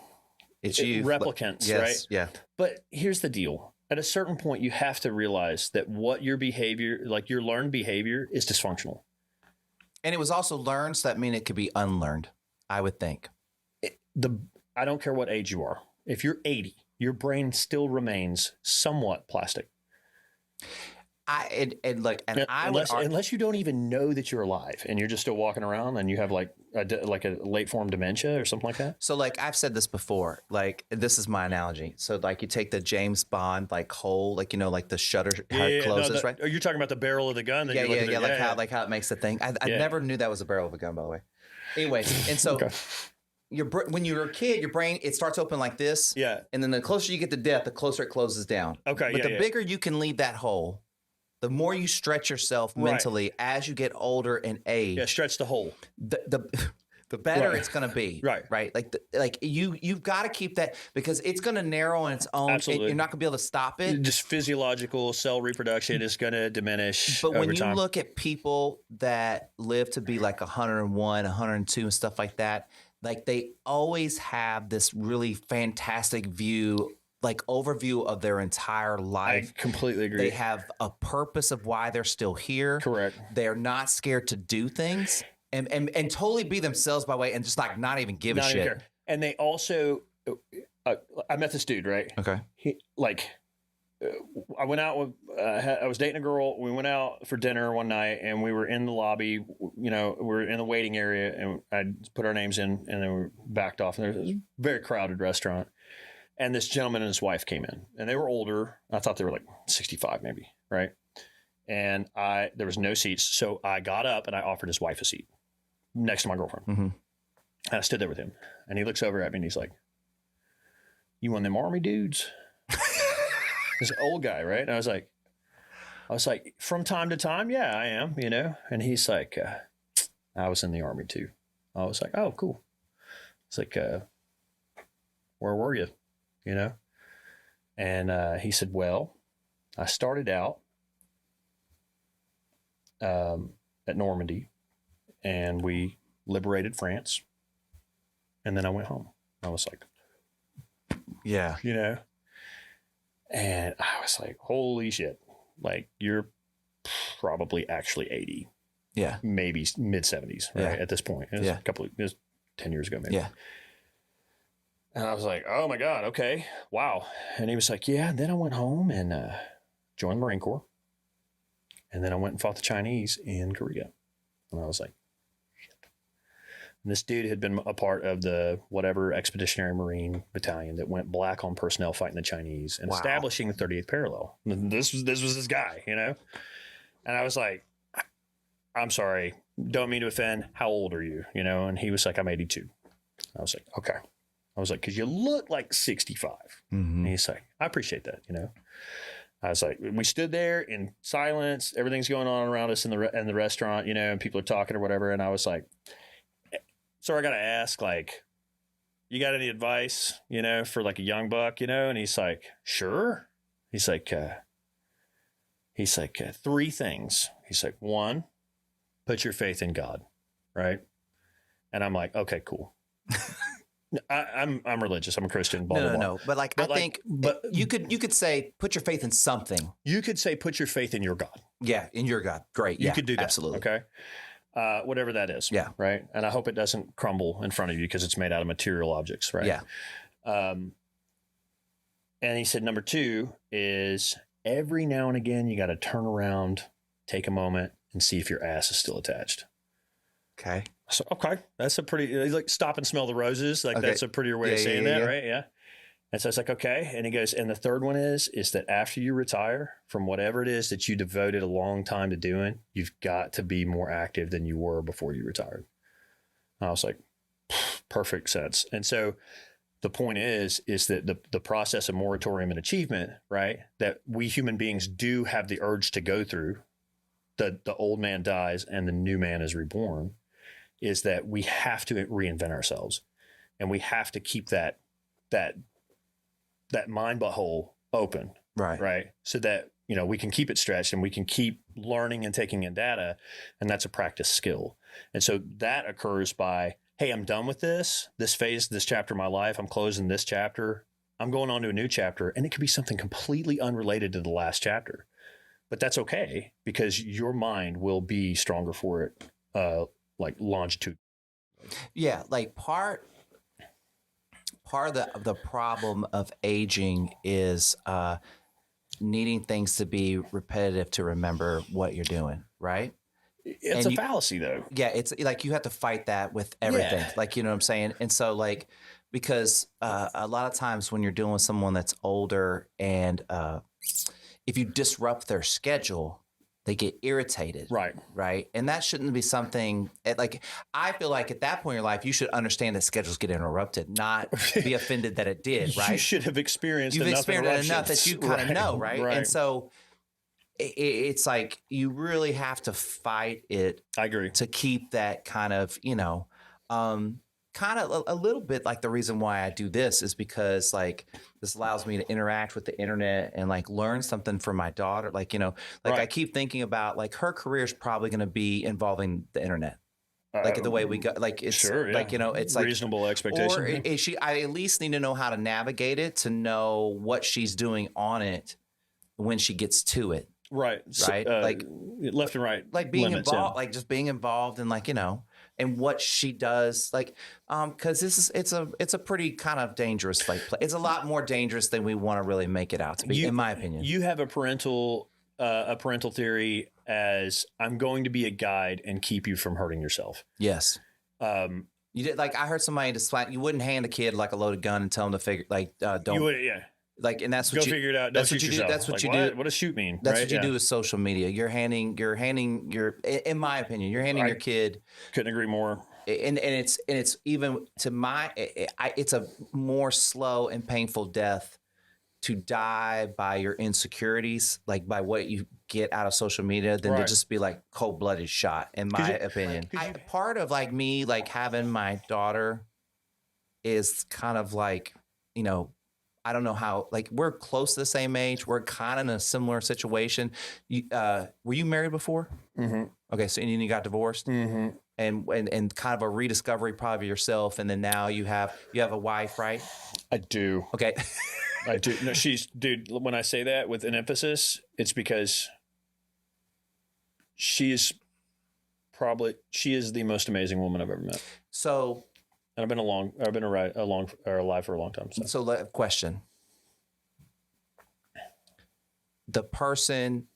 replicants, yes, right? Yeah. But here's the deal: at a certain point, you have to realize that what your behavior, like your learned behavior, is dysfunctional. And it was also learned, so that means it could be unlearned, I would think. I don't care what age you are. If you're 80, your brain still remains somewhat plastic. Unless you don't even know that you're alive and you're just still walking around and you have like a late form dementia or something like that. So like I've said this before, like this is my analogy. So like you take the James Bond like hole, like like the shutter how it closes, right? You're talking about the barrel of the gun. That like how it makes the thing. I never knew that was a barrel of a gun, by the way. Anyways, and so. Okay. When you're a kid, your brain, it starts open like this. Yeah. And then the closer you get to death, the closer it closes down. Okay. But the bigger you can leave that hole, the more you stretch yourself mentally as you get older and age. Yeah, stretch the hole. The better it's going to be. Right. Like you've got to keep that because it's going to narrow on its own. Absolutely. You're not going to be able to stop it. Just physiological cell reproduction is going to diminish. But when you look at people that live to be like 101, 102 and stuff like that, like they always have this really fantastic view, like overview of their entire life. I completely agree. They have a purpose of why they're still here. Correct. They're not scared to do things and totally be themselves by way and just like not even give a shit. Care. And they also, I met this dude, right? Okay. I went out with, I was dating a girl. We went out for dinner one night and we were in the lobby, we were in the waiting area and I put our names in and then we backed off. And there was a very crowded restaurant. And this gentleman and his wife came in and they were older. I thought they were like 65 maybe. Right. And there was no seats. So I got up and I offered his wife a seat next to my girlfriend. And I stood there with him and he looks over at me and he's like, "You one of them army dudes?" This old guy, right? And I was like, from time to time, yeah, I am, And he's like, I was in the Army too. I was like, oh, cool. It's like, where were you? And he said, well, I started out at Normandy, and we liberated France, and then I went home. I was like, yeah, And I was like, holy shit. Like, you're probably actually 80. Yeah. Maybe mid 70s, right? Yeah. At this point. It was 10 years ago, maybe. Yeah. And I was like, oh my God, okay. Wow. And he was like, yeah. And then I went home and joined the Marine Corps. And then I went and fought the Chinese in Korea. And I was like, shit. And this dude had been a part of the whatever Expeditionary Marine Battalion that went black on personnel fighting the Chinese and establishing the 38th parallel. And this was this guy, you know? And I was like, I'm sorry, don't mean to offend. How old are you? You know? And he was like, I'm 82. I was like, okay. I was like, because you look like 65. And he's like, I appreciate that, you know? I was like, we stood there in silence. Everything's going on around us in the restaurant, you know, and people are talking or whatever. And I was like, so I got to ask, like, you got any advice, you know, for like a young buck, you know? And he's like, sure. He's like, three things. He's like, one, put your faith in God, right? And I'm like, okay, cool. I'm religious. I'm a Christian. Blah, blah, blah. No. But like, I think you could say put your faith in something. You could say put your faith in your God. Yeah, in your God. Great. You could do that. Absolutely. Okay. Whatever that is. Yeah. Right. And I hope it doesn't crumble in front of you because it's made out of material objects. Right. Yeah. And he said, number two is every now and again, you got to turn around, take a moment and see if your ass is still attached. Okay. So, okay. That's a pretty, like stop and smell the roses. Like that's a prettier way of saying that. Right. Yeah. And so I was like, okay. And he goes, and the third one is that after you retire from whatever it is that you devoted a long time to doing, you've got to be more active than you were before you retired. And I was like, perfect sense. And so the point is that the process of moratorium and achievement, right, that we human beings do have the urge to go through, the old man dies and the new man is reborn, is that we have to reinvent ourselves and we have to keep that mind butthole open. Right. So that, you know, we can keep it stretched and we can keep learning and taking in data. And that's a practice skill. And so that occurs by, hey, I'm done with this phase, this chapter of my life. I'm closing this chapter. I'm going on to a new chapter. And it could be something completely unrelated to the last chapter. But that's okay because your mind will be stronger for it, like longitude. Yeah. Like part of the problem of aging is needing things to be repetitive to remember what you're doing, right? It's a fallacy though. Yeah, it's like you have to fight that with everything. Yeah. Like, you know what I'm saying? And so like, because a lot of times when you're dealing with someone that's older and if you disrupt their schedule, they get irritated. Right. And that shouldn't be something like, I feel like at that point in your life, you should understand that schedules get interrupted, not be offended that it did. Right. You should have experienced You've enough experienced enough that you kind of know. Right. And so it's like, you really have to fight it. I agree. To keep that kind of, you know, kind of a little bit like the reason why I do this is because like this allows me to interact with the internet and like learn something from my daughter. Like, you know, like I keep thinking about like her career is probably going to be involving the internet. Like the way we go, like it's like, you know, it's like reasonable expectation. Or is I at least need to know how to navigate it to know what she's doing on it when she gets to it. Right. Like left and right. Like being limits, involved, like just being involved in like, you know, and what she does, like, cause it's a pretty kind of dangerous, like it's a lot more dangerous than we want to really make it out to be, in my opinion. You have a parental theory as I'm going to be a guide and keep you from hurting yourself. Yes. You did, like, I heard somebody you wouldn't hand a kid like a loaded gun and tell him to figure, like, don't. You would, yeah. Like, and that's what go figure it out. That's what you do. That's what you do. What does shoot mean? That's what you do with social media. You're handing your, in my opinion, you're handing your kid. Couldn't agree more. And it's even to my, it's a more slow and painful death to die by your insecurities, like by what you get out of social media, than to just be like cold-blooded shot, in my opinion. Part of like me, like having my daughter is kind of like, you know, I don't know how, like, we're close to the same age. We're kind of in a similar situation. Were you married before? Mm-hmm. Okay. So, and you got divorced, mm-hmm. and kind of a rediscovery probably of yourself. And then now you have a wife, right? I do. Okay. I do. No, dude, when I say that with an emphasis, it's because she is the most amazing woman I've ever met. So, and I've been alive for a long time. So question. The person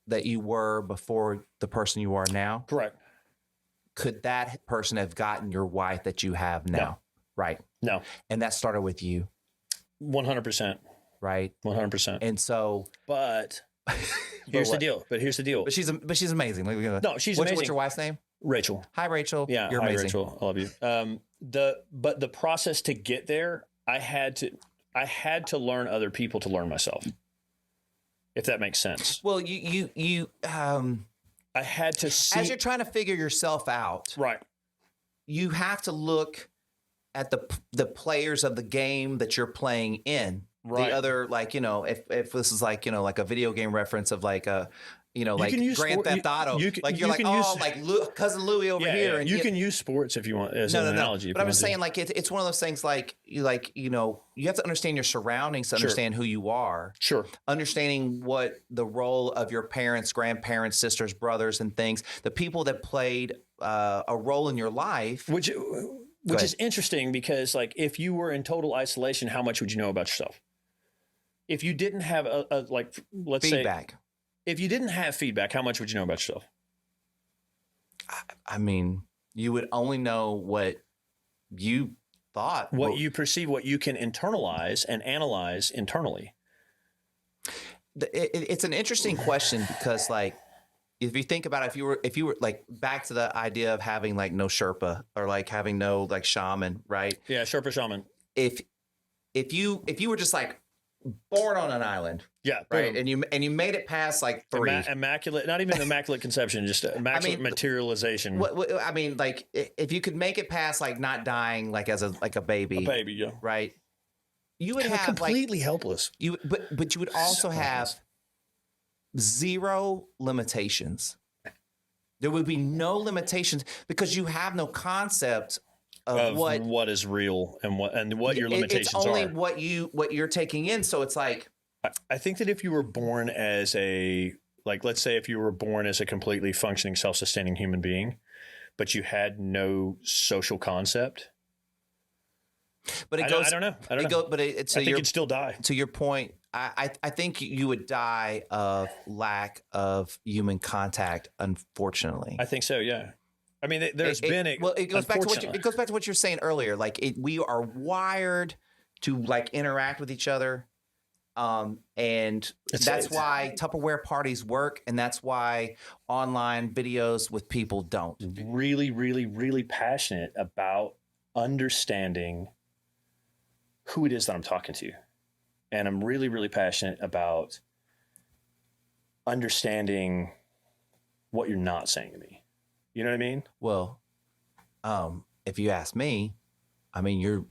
that you were before the person you are now. Correct. could that person have gotten your wife that you have now? No. Right. No. And that started with you. 100%. Right. 100%. And so, but here's the deal. But But she's amazing. No, she's amazing. What's your wife's name? Rachel. Hi, Rachel. Yeah. You're hi, amazing. Rachel. I love you. But the process to get there, I had to learn other people to learn myself. If that makes sense. Well, you I had to see, as you're trying to figure yourself out, right. You have to look at the players of the game that you're playing in. Right. The other, like, if this is like, like a video game reference of like a, like Grand Theft Auto, cousin Louie over here. And you can use sports if you want as an analogy. But I'm just saying, like, it's one of those things, like, you have to understand your surroundings to understand who you are. Sure. Understanding what the role of your parents, grandparents, sisters, brothers, and things, the people that played a role in your life. Which is interesting because, like, if you were in total isolation, how much would you know about yourself? If you didn't have let's feedback. say, if you didn't have feedback, how much would you know about yourself? I mean, you would only know what you thought. What you perceive, what you can internalize and analyze internally. It's an interesting question because, like, if you think about it, if you were like back to the idea of having like no Sherpa or like having no like shaman, right? Yeah, Sherpa shaman. If you were just like born on an island, yeah, right, boom. and you made it past like 3 immaculate, not even immaculate conception, just immaculate materialization. I mean, like, if you could make it past like not dying like as a baby, yeah, right? You would have completely helpless. But you would also have zero limitations. There would be no limitations because you have no concept of what is real and what your limitations are. It's only what you're taking in. So it's like, I think that if you were born as let's say if you were born as a completely functioning, self-sustaining human being, but you had no social concept. But I don't know. I think you'd still die. To your point, I think you would die of lack of human contact, unfortunately. I think so, yeah. I mean, it goes back to what you're saying earlier. Like, we are wired to like interact with each other, and that's why Tupperware parties work, and that's why online videos with people don't. Really, really, really passionate about understanding who it is that I'm talking to, and I'm really, really passionate about understanding what you're not saying to me. You know what I mean? Well, if you ask me, I mean, you're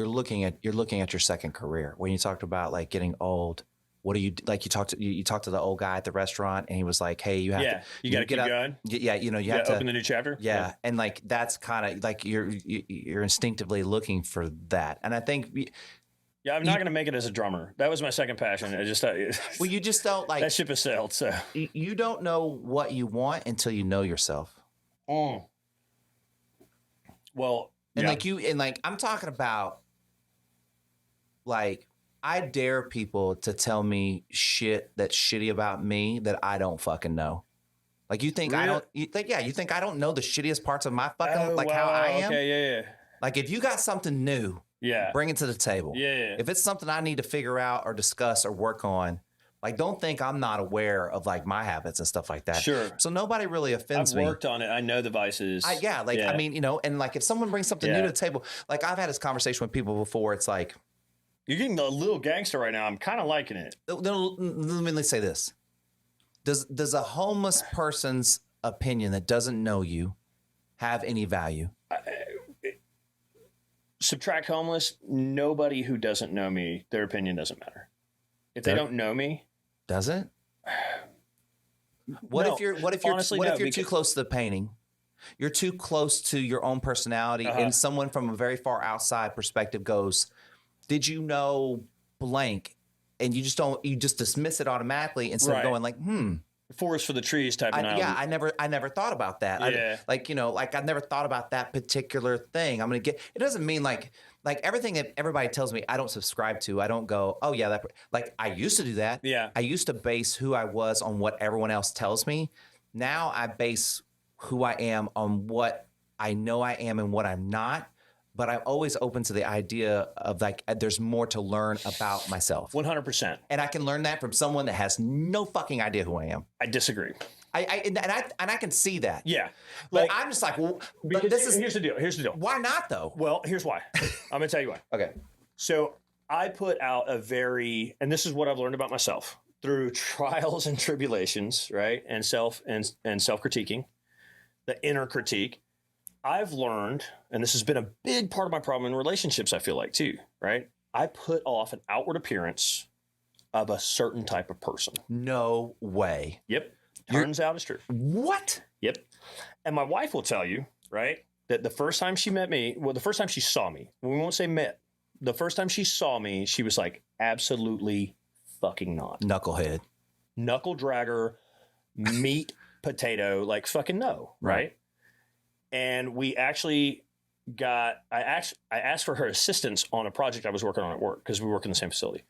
looking at your second career. When you talked about like getting old, what do you like? You talked to the old guy at the restaurant, and he was like, "Hey, you got to keep going. Yeah, you have to open the new chapter. Yeah, and like that's kind of like you're instinctively looking for that, and I think. Yeah, I'm not going to make it as a drummer. That was my second passion. I just well, you just don't like that ship has sailed. So you don't know what you want until you know yourself. Well, and I'm talking about, like, I dare people to tell me shit that's shitty about me that I don't fucking know. Like, you think really? you think I don't know the shittiest parts of my fucking how I am? Okay, yeah. Like, if you got something new, bring it to the table. Yeah. If it's something I need to figure out or discuss or work on, like, don't think I'm not aware of like my habits and stuff like that. Sure. So nobody really offends me. I've worked on it. I know the vices. I mean, and like if someone brings something new to the table, like I've had this conversation with people before. It's like, you're getting a little gangster right now. I'm kind of liking it. Let's say this: Does a homeless person's opinion that doesn't know you have any value? Subtract homeless. Nobody who doesn't know me, their opinion doesn't matter. If they don't know me. Doesn't? What if you're too close to the painting? You're too close to your own personality, and someone from a very far outside perspective goes, "Did you know blank?" And you just dismiss it automatically instead of going like, forest for the trees type of yeah, I never thought about that. Yeah. I never thought about that particular thing. I'm gonna get. It doesn't mean like everything that everybody tells me I don't subscribe to. I don't go, oh yeah, that. Like I used to do that. Yeah. I used to base who I was on what everyone else tells me. Now I base who I am on what I know I am and what I'm not, but I'm always open to the idea of like there's more to learn about myself. 100%. And I can learn that from someone that has no fucking idea who I am. I disagree. And I can see that. Yeah. But I'm just like, well, but here's the deal. Why not though? Well, here's why. I'm going to tell you why. Okay. So I put out and this is what I've learned about myself through trials and tribulations, right? And self-critiquing, the inner critique. I've learned, and this has been a big part of my problem in relationships, I feel like too, right? I put off an outward appearance of a certain type of person. No way. Yep. Turns out it's true. What? Yep. And my wife will tell you, right, that the first time she met me, the first time she saw me, we won't say met, the first time she saw me, she was like, absolutely fucking not. Knucklehead. Knuckle dragger, meat, potato, like fucking no, right? And we actually I asked for her assistance on a project I was working on at work because we work in the same facility.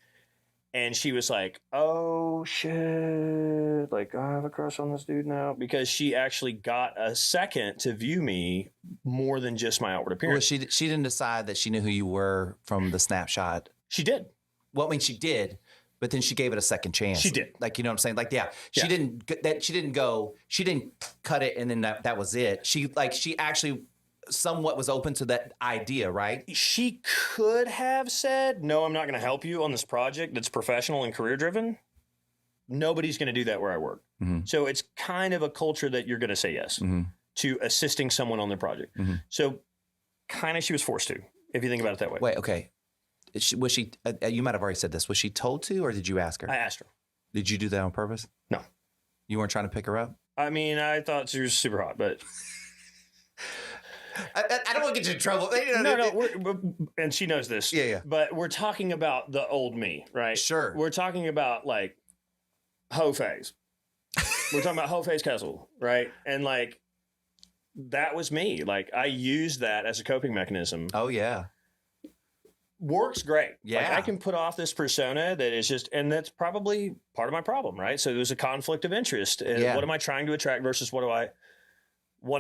And she was like, oh shit, like I have a crush on this dude now, because she actually got a second to view me more than just my outward appearance. Well, she didn't decide that she knew who you were from the snapshot. She did. Well, I mean, she did, but then she gave it a second chance. She did. Like, you know what I'm saying? Like, she didn't cut it and then that was it. She actually somewhat was open to that idea, right? She could have said, no, I'm not going to help you on this project that's professional and career driven. Nobody's going to do that where I work. Mm-hmm. So it's kind of a culture that you're going to say yes to assisting someone on their project. Mm-hmm. So kind of she was forced to, if you think about it that way. Wait, okay. Was she, you might have already said this. Was she told to, or did you ask her? I asked her. Did you do that on purpose? No. You weren't trying to pick her up? I mean, I thought she was super hot, but... I don't want to get you in trouble. No, and she knows this. Yeah. But we're talking about the old me, right? Sure. We're talking about like hoe phase. We're talking about hoe phase Kestle, right? And like that was me. Like I used that as a coping mechanism. Oh yeah. Works great. Yeah. Like I can put off this persona that is just, and that's probably part of my problem, right? So there's a conflict of interest. And what am I trying to attract versus what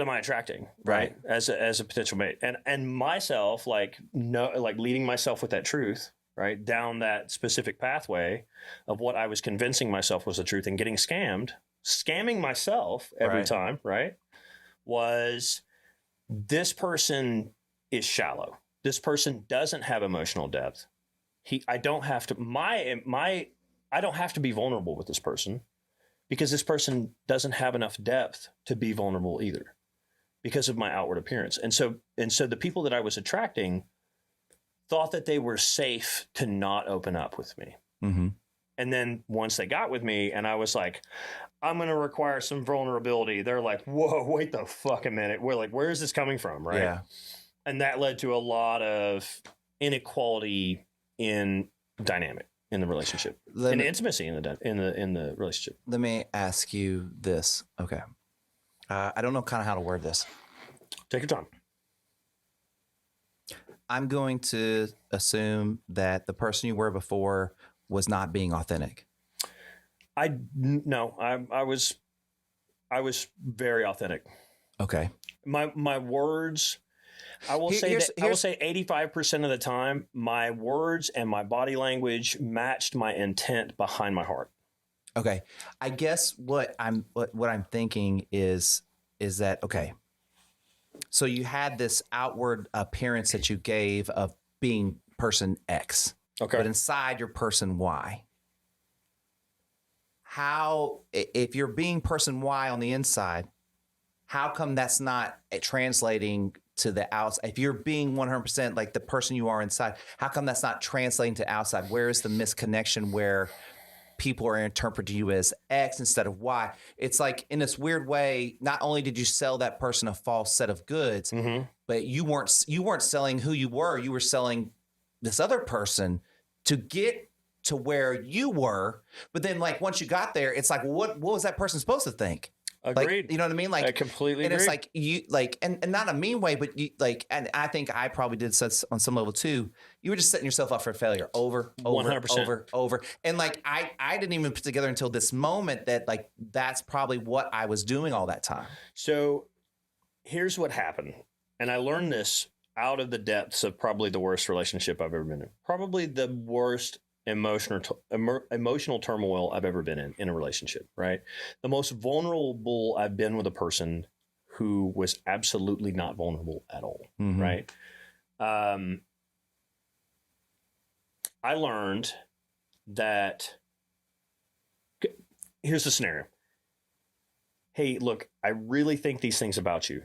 am I attracting, right? As a potential mate, and myself, like leading myself with that truth, right, down that specific pathway of what I was convincing myself was the truth, and getting scamming myself every time, right? Was this person is shallow. This person doesn't have emotional depth. I don't have to be vulnerable with this person. Because this person doesn't have enough depth to be vulnerable either because of my outward appearance. And so the people that I was attracting thought that they were safe to not open up with me. Mm-hmm. And then once they got with me and I was like, I'm going to require some vulnerability. They're like, whoa, wait the fuck a minute. We're like, where is this coming from? Right. Yeah. And that led to a lot of inequality in dynamic. In the relationship, and intimacy in the relationship. Let me ask you this. Okay, I don't know kind of how to word this. Take your time. I'm going to assume that the person you were before was not being authentic. I was very authentic. Okay. My words. I will say 85% of the time, my words and my body language matched my intent behind my heart. Okay. I guess what I'm thinking is that, okay, so you had this outward appearance that you gave of being person X. Okay. But inside you're person Y. How, if you're being person Y on the inside, how come that's not translating to the outside? If you're being 100% like the person you are inside, how come that's not translating to outside? Where is the misconnection where people are interpreting you as X instead of Y? It's like in this weird way, not only did you sell that person a false set of goods, but you weren't selling who you were selling this other person to get to where you were. But then like once you got there, it's like, what was that person supposed to think? Agreed. Like, you know what I mean? Like I completely agree. And it's like you like, and not a mean way, but you like, and I think I probably did such on some level too. You were just setting yourself up for failure over, 100%. And like, I didn't even put together until this moment that like, that's probably what I was doing all that time. So here's what happened. And I learned this out of the depths of probably the worst relationship I've ever been in. Probably the worst emotional turmoil I've ever been in a relationship, right? The most vulnerable I've been with a person who was absolutely not vulnerable at all, right? I learned that here's the scenario. Hey, look, I really think these things about you,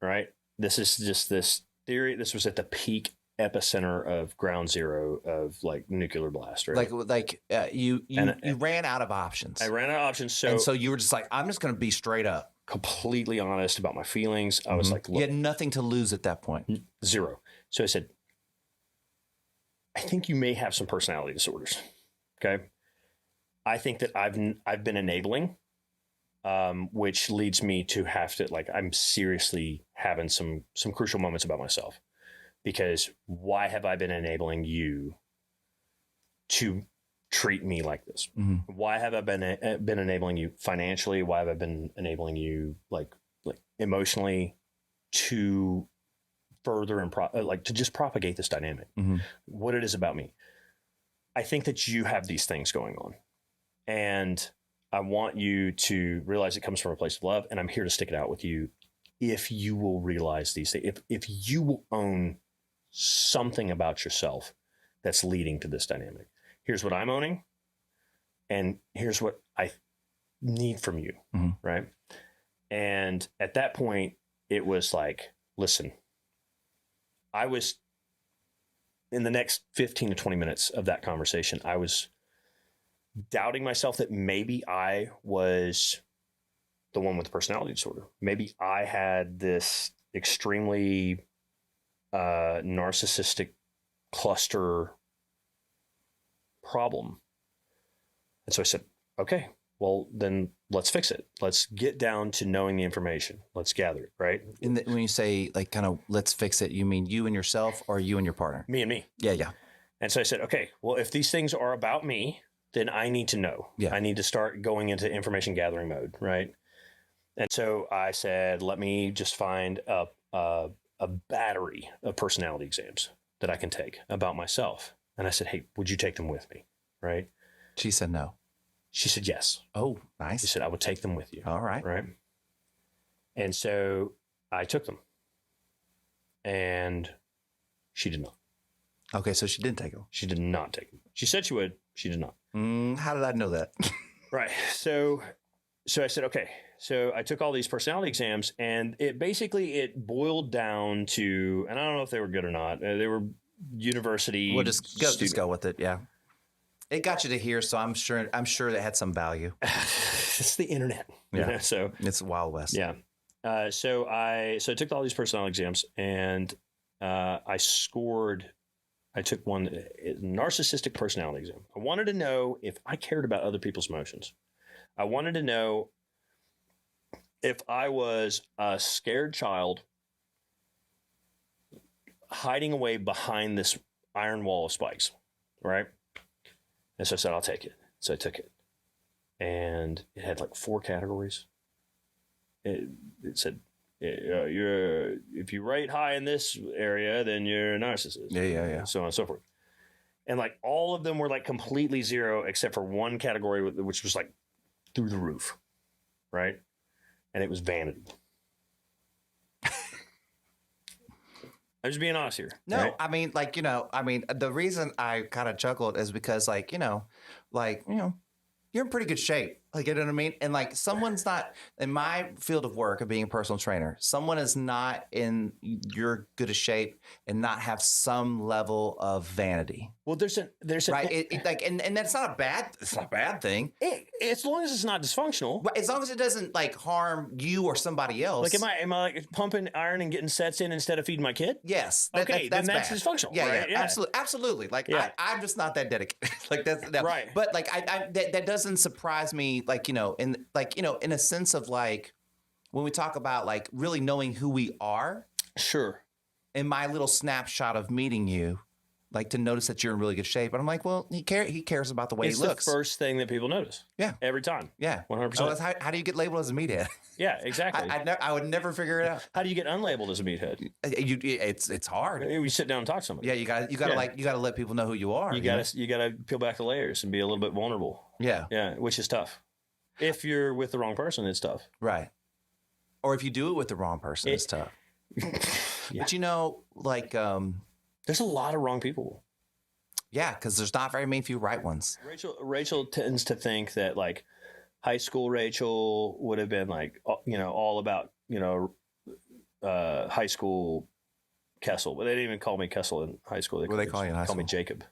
right? This is just this theory. This was at the peak epicenter of ground zero of like nuclear blast, right? You ran out of options. I ran out of options. And so you were just like, I'm just going to be straight up. Completely honest about my feelings. I was like, look, you had nothing to lose at that point. Zero. So I said, I think you may have some personality disorders. Okay. I think that I've been enabling, which leads me to have to, like, I'm seriously having some crucial moments about myself, because why have I been enabling you to treat me like this? Why have I been enabling you financially? Why have I been enabling you like emotionally to further and to just propagate this dynamic? What it is about me. I think that you have these things going on, and I want you to realize it comes from a place of love, and I'm here to stick it out with you if you will realize these things, if you will own something about yourself that's leading to this dynamic. Here's what I'm owning, and here's what I need from you, right? And at that point, it was like, listen, I was, in the next 15 to 20 minutes of that conversation, I was doubting myself that maybe I was the one with the personality disorder. Maybe I had this extremely narcissistic cluster problem. And so I said, okay, well, then let's fix it. Let's get down to knowing the information. Let's gather it, right? When you say like kind of let's fix it, you mean you and yourself, or you and your partner? Me and me. Yeah. And so I said, okay, well, if these things are about me, then I need to know. Yeah. I need to start going into information gathering mode, right? And so I said, let me just find a battery of personality exams that I can take about myself. And I said, hey, would you take them with me? Right? She said no. She said yes. Oh, nice. She said, I would take them with you. All right. Right. And so I took them. And she did not. Okay, so she didn't take them. She did not take them. She said she would. She did not. How did I know that? Right. So I said, okay. So I took all these personality exams, and it boiled down to, and I don't know if they were good or not. They were university. We'll just go with it. Yeah. It got you to here, so I'm sure that had some value. It's the internet. Yeah. You know, so it's Wild West. Yeah. So I took all these personality exams, and I took one narcissistic personality exam. I wanted to know if I cared about other people's emotions. I wanted to know if I was a scared child hiding away behind this iron wall of spikes, right? And so I said, I'll take it. So I took it. And it had like 4 categories. It said, if you rate high in this area, then you're a narcissist. Yeah. So on and so forth. And like all of them were like completely 0, except for one category, which was like through the roof, right? And it was vanity. I'm just being honest here. No, right? I mean, the reason I kind of chuckled is because, you're in pretty good shape. Like, you know what I mean? And like, someone's not in my field of work of being a personal trainer. Someone is not in your good of shape and not have some level of vanity. Well, there's right. And that's not a bad thing. As long as it's not dysfunctional. But as long as it doesn't like harm you or somebody else. Like, am I like pumping iron and getting sets in instead of feeding my kid? Yes. That's dysfunctional. Yeah, right? yeah. Absolutely. Like, yeah. I'm just not that dedicated. Like that's right. But like, that doesn't surprise me. Like, in a sense of like, when we talk about like really knowing who we are. Sure. In my little snapshot of meeting you, like to notice that you're in really good shape. And I'm like, well, he cares about the way It's he looks. the first thing that people notice. Yeah. Every time. Yeah. 100%. So how do you get labeled as a meathead? Yeah, exactly. I would never figure it out. How do you get unlabeled as a meathead? It's hard. You sit down and talk to somebody. Yeah, you gotta let people know who you are. You gotta peel back the layers and be a little bit vulnerable. Yeah. Yeah, which is tough. If you're with the wrong person, it's tough. Right. Or if you do it with the wrong person, it's tough. Yeah. But like there's a lot of wrong people. Yeah, because there's not very many few right ones. Rachel tends to think that like high school Rachel would have been like all about high school Kestle, but they didn't even call me Kestle in high school. What do they call you in high school? Call me Jacob.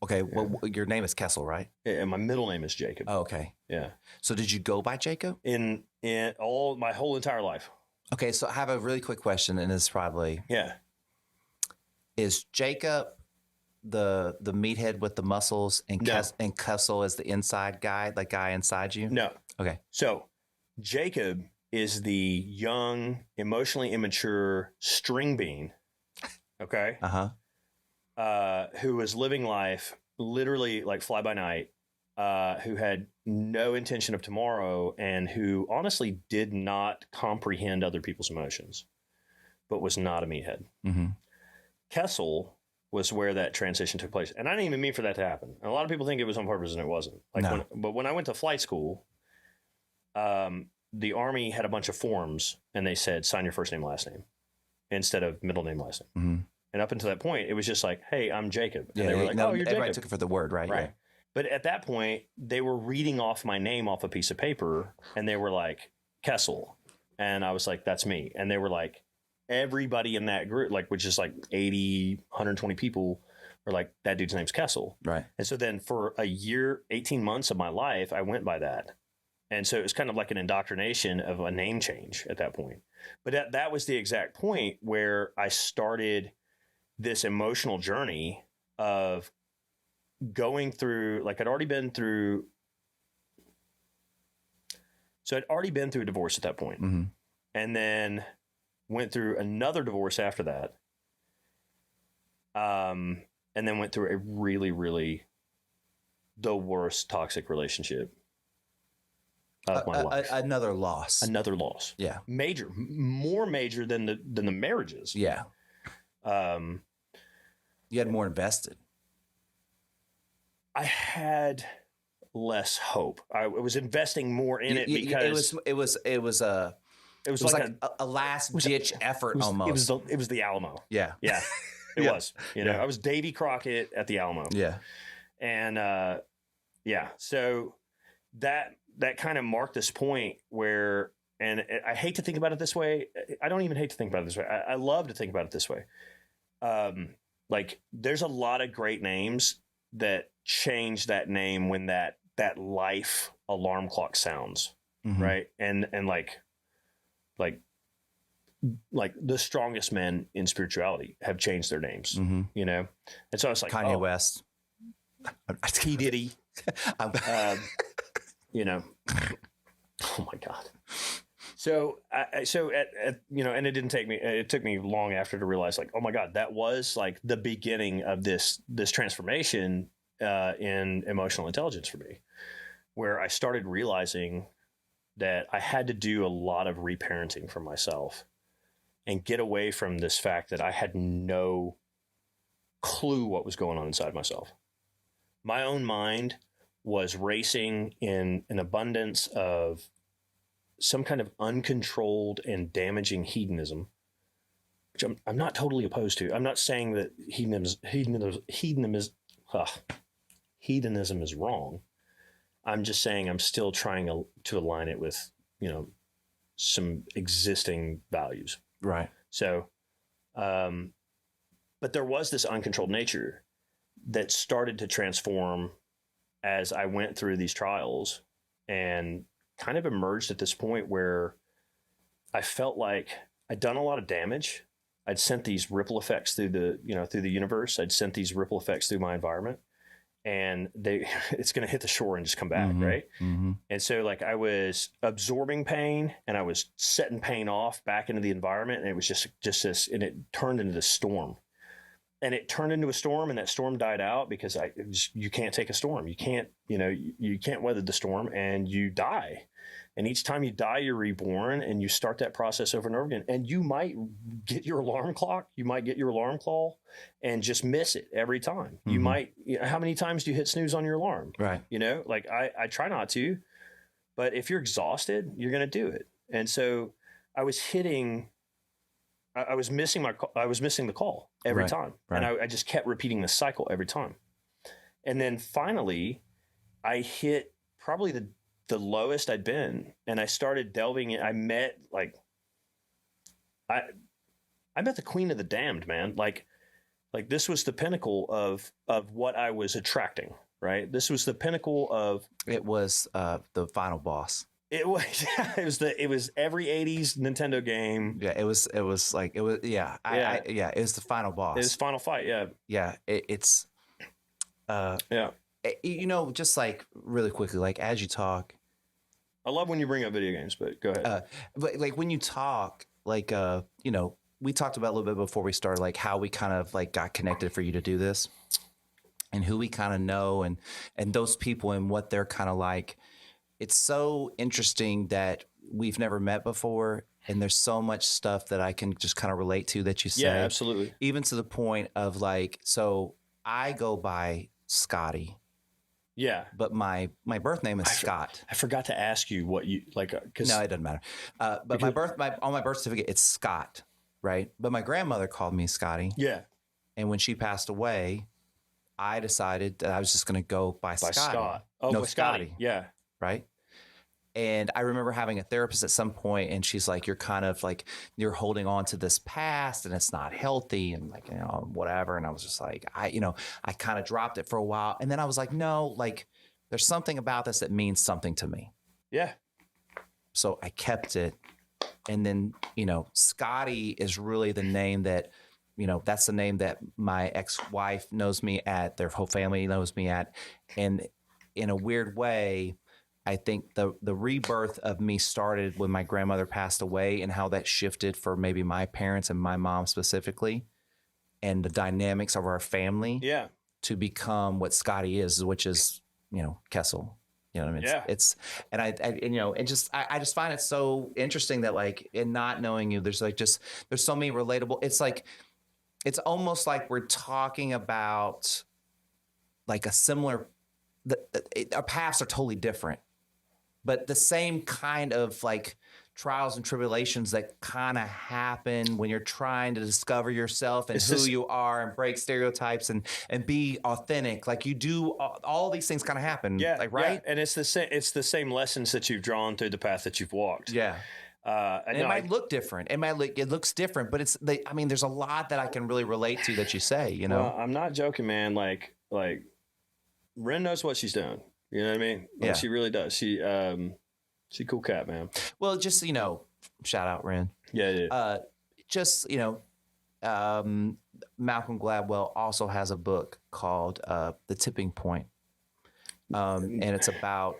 Okay, well, your name is Kestle, right? Yeah, and my middle name is Jacob. Oh, okay. Yeah. So did you go by Jacob? In my whole entire life. Okay, so I have a really quick question, and it's probably is Jacob the meathead with the muscles, and and Kestle is the inside guy, like guy inside you? No. Okay. So Jacob is the young, emotionally immature string bean. Okay. Who was living life literally like fly by night, who had no intention of tomorrow, and who honestly did not comprehend other people's emotions, but was not a meathead. Mm-hmm. Kestle was where that transition took place. And I didn't even mean for that to happen. And a lot of people think it was on purpose, and it wasn't. But when I went to flight school, the Army had a bunch of forms, and they said, sign your first name, last name, instead of middle name, last name. Mm-hmm. And up until that point, it was just like, hey, I'm Jacob. And they were like, oh, you're Jacob. Everybody took it for the word, right? Right. Yeah. But at that point, they were reading off my name off a piece of paper, and they were like, Kestle. And I was like, that's me. And they were like, everybody in that group, like, which is like 80, 120 people, were like, that dude's name's Kestle. Right. And so then for a year, 18 months of my life, I went by that. And so it was kind of like an indoctrination of a name change at that point. But that was the exact point where I started this emotional journey of going through, like I'd already been through a divorce at that point. Mm-hmm. And then went through another divorce after that. And then went through a really, really the worst toxic relationship of my life. Another loss. Another loss. Yeah. Major, more major than the marriages. Yeah. You had more invested. I had less hope. I was investing more in it because it was like a last ditch effort almost. It was the Alamo. Yeah. Yeah. It was. I was Davy Crockett at the Alamo. Yeah. And so that kind of marked this point where, and I hate to think about it this way. I don't even hate to think about it this way. I love to think about it this way. Like there's a lot of great names that change that name when that life alarm clock sounds. Mm-hmm. Right. And like the strongest men in spirituality have changed their names, mm-hmm. And so I was like, Kanye West, P. Diddy, oh my God. So, and it took me long after to realize like, oh my God, that was like the beginning of this transformation in emotional intelligence for me, where I started realizing that I had to do a lot of reparenting for myself and get away from this fact that I had no clue what was going on inside myself. My own mind was racing in an abundance of some kind of uncontrolled and damaging hedonism, which I'm not totally opposed to. I'm not saying that hedonism is wrong. I'm just saying I'm still trying to align it with, some existing values. Right. So, but there was this uncontrolled nature that started to transform as I went through these trials and kind of emerged at this point where I felt like I'd done a lot of damage. I'd sent these ripple effects through the universe. I'd sent these ripple effects through my environment, and it's going to hit the shore and just come back. Mm-hmm. Right. Mm-hmm. And so like I was absorbing pain and I was setting pain off back into the environment, and it was just this, and it turned into this storm. it turned into a storm, and that storm died out because you can't take a storm. You can't, you can't weather the storm, and you die. And each time you die, you're reborn, and you start that process over and over again. And you might get your alarm clock. You might get your alarm call and just miss it every time. You might, how many times do you hit snooze on your alarm? Right. Like I try not to, but if you're exhausted, you're going to do it. And so I was missing the call every time. Right. And I just kept repeating the cycle every time. And then finally I hit probably the lowest I'd been, and I started delving in. I met the Queen of the Damned, man. Like this was the pinnacle of what I was attracting, right? This was the pinnacle of. It was the final boss. It was every 80s Nintendo game. Yeah, it was like it was yeah. It was the final boss. It was Final Fight, yeah. Yeah, it's just like really quickly, like as you talk. I love when you bring up video games, but go ahead. But like when you talk, like we talked about a little bit before we started, like how we kind of like got connected for you to do this, and who we kind of know, and those people and what they're kind of like. It's so interesting that we've never met before, and there's so much stuff that I can just kind of relate to that you say. Yeah, absolutely. Even to the point of like, so I go by Scotty. Yeah. But my birth name is Scott. I forgot to ask you what you like. No, it doesn't matter. But on my birth certificate, it's Scott, right? But my grandmother called me Scotty. Yeah. And when she passed away, I decided that I was just going to go by Scotty. Scott. Oh, no, Scotty. Yeah. Right. And I remember having a therapist at some point, and she's like, you're kind of like, you're holding on to this past and it's not healthy and like, whatever. And I was just like, I kind of dropped it for a while. And then I was like, no, like there's something about this that means something to me. Yeah. So I kept it. And then, Scotty is really the name that, that's the name that my ex-wife knows me at, their whole family knows me at. And in a weird way, I think the rebirth of me started when my grandmother passed away, and how that shifted for maybe my parents and my mom specifically, and the dynamics of our family to become what Scotty is, which is, Kestle. You know what I mean? Yeah. It's and I just find it so interesting that like in not knowing you, there's so many relatable. It's like, it's almost like we're talking about like a similar, our paths are totally different, but the same kind of like trials and tribulations that kind of happen when you're trying to discover yourself and who you are and break stereotypes and be authentic. Like you do, all these things kind of happen. Yeah. Like, right. Yeah. And it's the same lessons that you've drawn through the path that you've walked. Yeah. And it might look different. It looks different, but there's a lot that I can really relate to that you say, Well, I'm not joking, man. Like Ren knows what she's doing. You know what I mean? Like, yeah. She really does. She's a cool cat, man. Well, just, shout out Ren. Yeah. Malcolm Gladwell also has a book called The Tipping Point. And it's about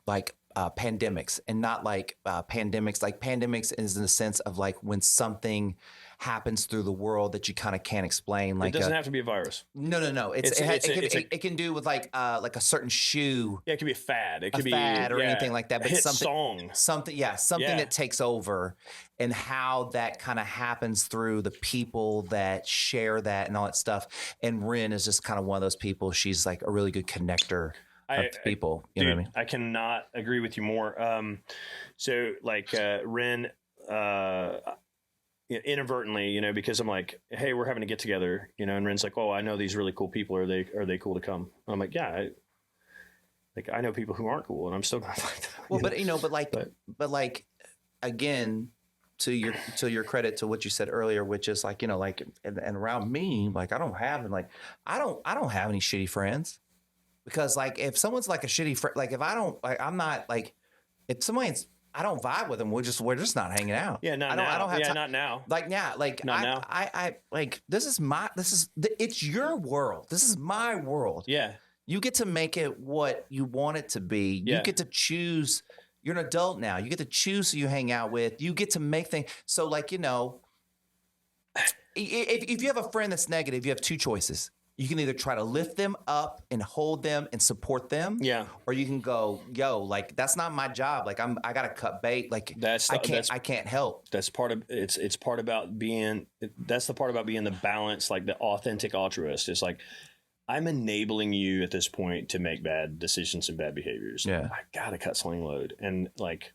pandemics, and not like pandemics. Like pandemics is in the sense of like when something happens through the world that you kind of can't explain. Like it doesn't have to be a virus. No. It can do with like a certain shoe. Yeah, it could be a fad. It could be fad or anything like that. But something that takes over, and how that kind of happens through the people that share that and all that stuff. And Ren is just kind of one of those people. She's like a really good connector of people. You know what I mean? I cannot agree with you more. Ren. Inadvertently, because I'm like, hey, we're having to get together, and Ren's like, oh, I know these really cool people. Are they cool to come? And I'm like, yeah, I know people who aren't cool, and I'm still gonna find them. Well, but again, to your credit to what you said earlier, which is like, and around me, like I don't have have any shitty friends, because like if someone's like a shitty friend, like if I don't, like I'm not like, if someone's, I don't vibe with them. We're just not hanging out. Yeah, not now. I don't have time. Not now. Like, yeah, like not now. I like it's your world. This is my world. Yeah. You get to make it what you want it to be. You get to choose. You're an adult now. You get to choose who you hang out with. You get to make things. So like, if you have a friend that's negative, you have two choices. You can either try to lift them up and hold them and support them. Yeah. Or you can go, yo, like, that's not my job. Like, I got to cut bait. Like, I can't help. That's part of it's part about being, that's the part about being the balance, like the authentic altruist. It's like, I'm enabling you at this point to make bad decisions and bad behaviors. Yeah. I got to cut sling load. And like,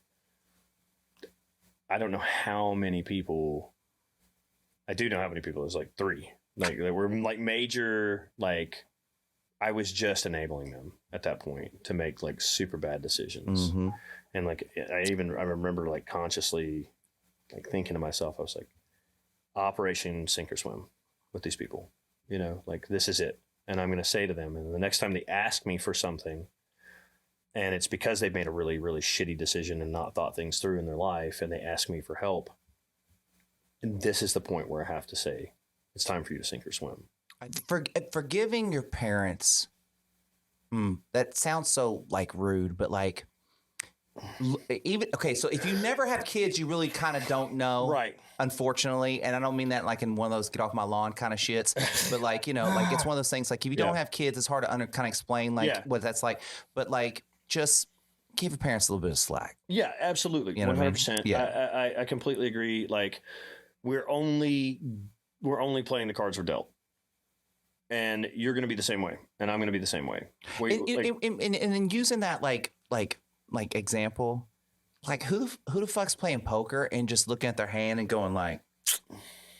I don't know how many people, I do know how many people. It's like 3. Like they were like major, like I was just enabling them at that point to make like super bad decisions. Mm-hmm. And like, I remember like consciously like thinking to myself, I was like, Operation Sink or Swim with these people, you know, like this is it. And I'm going to say to them, and the next time they ask me for something, and it's because they've made a really, really shitty decision and not thought things through in their life, and they ask me for help. And this is the point where I have to say, it's time for you to sink or swim. Forgiving your parents, that sounds so like rude, but like even okay. So if you never have kids, you really kind of don't know, right? Unfortunately, and I don't mean that like in one of those get off my lawn kind of shits, but like you know, like it's one of those things. Like if you don't have kids, it's hard to kind of explain like what that's like. But like just give your parents a little bit of slack. Yeah, absolutely, 100%. Yeah, I completely agree. Like we're only playing the cards we're dealt. And you're going to be the same way. And I'm going to be the same way. And then using that like example, like who the fuck's playing poker and just looking at their hand and going like,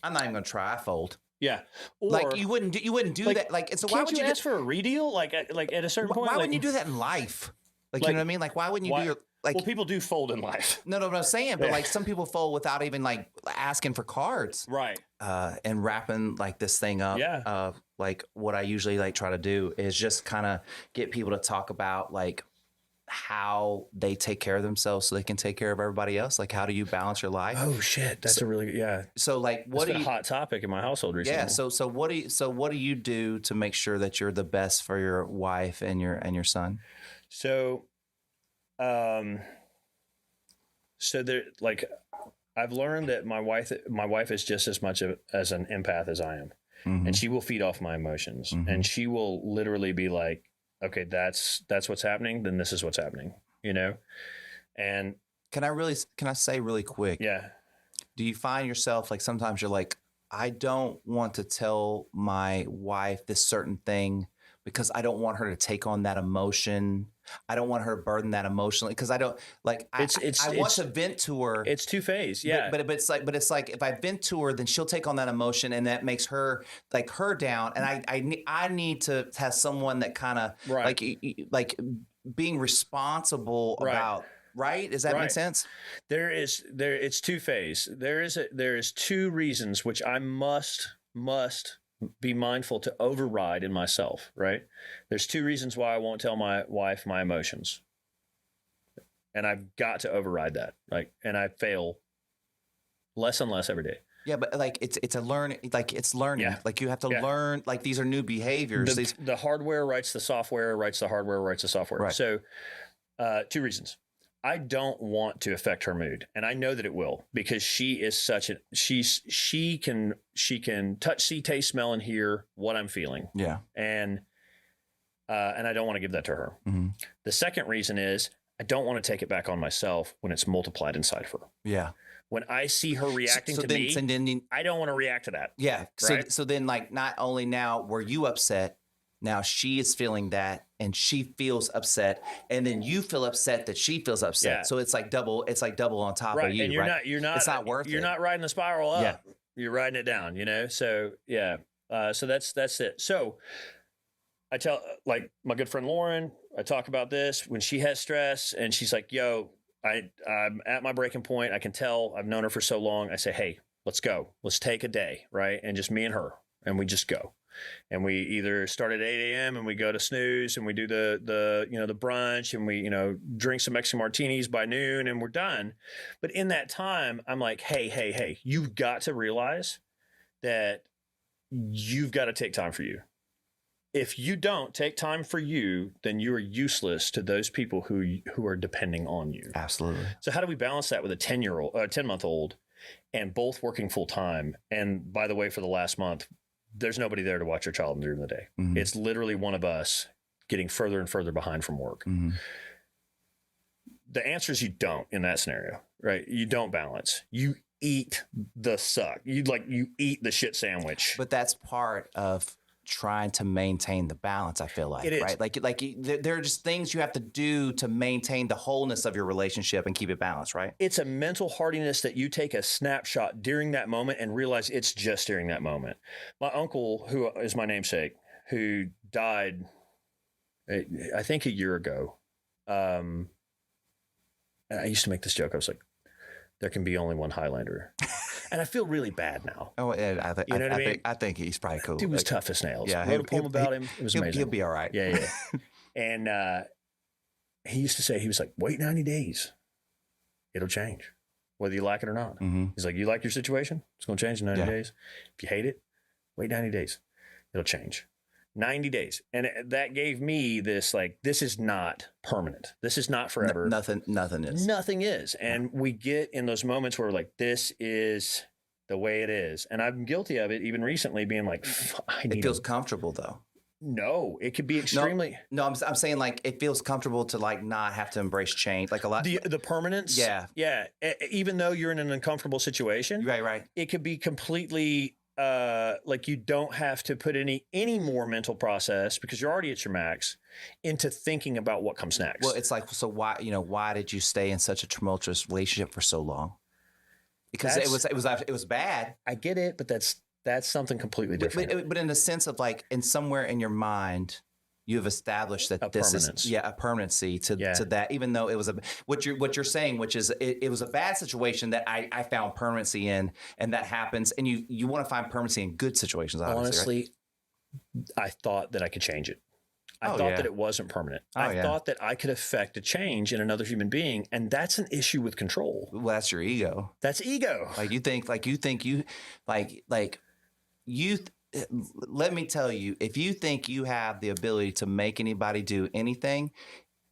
I'm not even going to try, I fold. Yeah. Or, like you wouldn't do like, that. Like, so why can't would you ask for a redeal? Like at a certain point? Why wouldn't you do that in life? Like, you know what I mean? Like, why wouldn't you do your, like, well, people do fold in life. No, but I'm saying, but like some people fold without even like asking for cards. Right. And wrapping like this thing up. Yeah. Like what I usually like try to do is just kind of get people to talk about like how they take care of themselves so they can take care of everybody else. Like, how do you balance your life? Oh shit. That's a really good, yeah. So like, what a hot topic in my household recently. Yeah. So what do you do to make sure that you're the best for your wife and your son? So there, like, I've learned that my wife is just as much as an empath as I am, and she will feed off my emotions, and she will literally be like, "Okay, that's what's happening. Then this is what's happening," you know. And can I say really quick? Yeah. Do you find yourself like sometimes you're like, I don't want to tell my wife this certain thing because I don't want her to take on that emotion. I don't want her to burden that emotionally because I don't like. I want to vent to her. It's two-phase, yeah. But it's like if I vent to her, then she'll take on that emotion, and that makes her like her down. And I need to have someone that kind of like being responsible about. Right? Does that make sense? It's two-phase. There is 2 reasons which I must be mindful to override in myself, right? There's 2 reasons why I won't tell my wife my emotions. And I've got to override that. Like, and I fail less and less every day. Yeah, but like it's a learning, like it's learning. Yeah. Like you have to learn, like these are new behaviors. The hardware writes the software, writes the hardware, writes the software. Right. So 2 reasons. I don't want to affect her mood, and I know that it will because she is she can touch, see, taste, smell, and hear what I'm feeling. Yeah, and I don't want to give that to her. Mm-hmm. The second reason is I don't want to take it back on myself when it's multiplied inside of her. Yeah, when I see her reacting to me, I don't want to react to that. Yeah, right? So then like not only now were you upset. Now she is feeling that and she feels upset and then you feel upset that she feels upset. Yeah. So it's like double on top of you. And you're not, it's not worth it. You're not riding the spiral up. Yeah. You're riding it down, you know? So yeah. So that's it. So I tell like my good friend Lauren, I talk about this when she has stress and she's like, yo, I'm at my breaking point. I can tell I've known her for so long. I say, hey, let's go. Let's take a day. Right. And just me and her and we just go. And we either start at 8 a.m. and we go to snooze and we do the brunch and we, drink some Mexican martinis by noon and we're done. But in that time, I'm like, hey, you've got to realize that you've got to take time for you. If you don't take time for you, then you are useless to those people who are depending on you. Absolutely. So how do we balance that with a 10-month-old? and both working full time. And by the way, for the last month, there's nobody there to watch your child during the day. Mm-hmm. It's literally one of us getting further and further behind from work. Mm-hmm. The answer is you don't in that scenario, right? You don't balance. You eat the suck. You eat the shit sandwich. But that's part of trying to maintain the balance, I feel like, It is. right? There are just things you have to do to maintain the wholeness of your relationship and keep it balanced, right? It's a mental hardiness that you take a snapshot during that moment and realize it's just during that moment. My uncle, who is my namesake, who died, I think a year ago. I used to make this joke. I was like, there can be only one Highlander. And I feel really bad now. Oh, I think he's probably cool. Dude was tough as nails. Yeah, I wrote a poem about him. It was amazing. He'll be all right. Yeah. And he used to say, he was like, wait 90 days. It'll change, whether you like it or not. Mm-hmm. He's like, you like your situation? It's going to change in 90 Yeah. days. If you hate it, wait 90 days. It'll change. 90 days. And that gave me this, like, this is not permanent. This is not forever. Nothing is. Nothing is. And we get in those moments where we're like, this is the way it is. And I'm guilty of it even recently, being like, It feels comfortable though. No, it could be extremely. No, I'm saying like it feels comfortable to like not have to embrace change. Like a lot. The permanence. Yeah. Yeah. Even though you're in an uncomfortable situation. Right. It could be completely like you don't have to put any more mental process because you're already at your max into thinking about what comes next. Well, it's like, so why did you stay in such a tumultuous relationship for so long? Because it was bad. I get it, but that's something completely different. But in the sense of like, in somewhere in your mind, you have established that this is a permanency to that, even though it was what you're saying, which is it was a bad situation that I found permanency in, and that happens, and you want to find permanency in good situations. Honestly, right? I thought that I could change it. I thought that it wasn't permanent. I thought that I could affect a change in another human being, and that's an issue with control. Well, that's your ego. That's ego. Let me tell you, if you think you have the ability to make anybody do anything,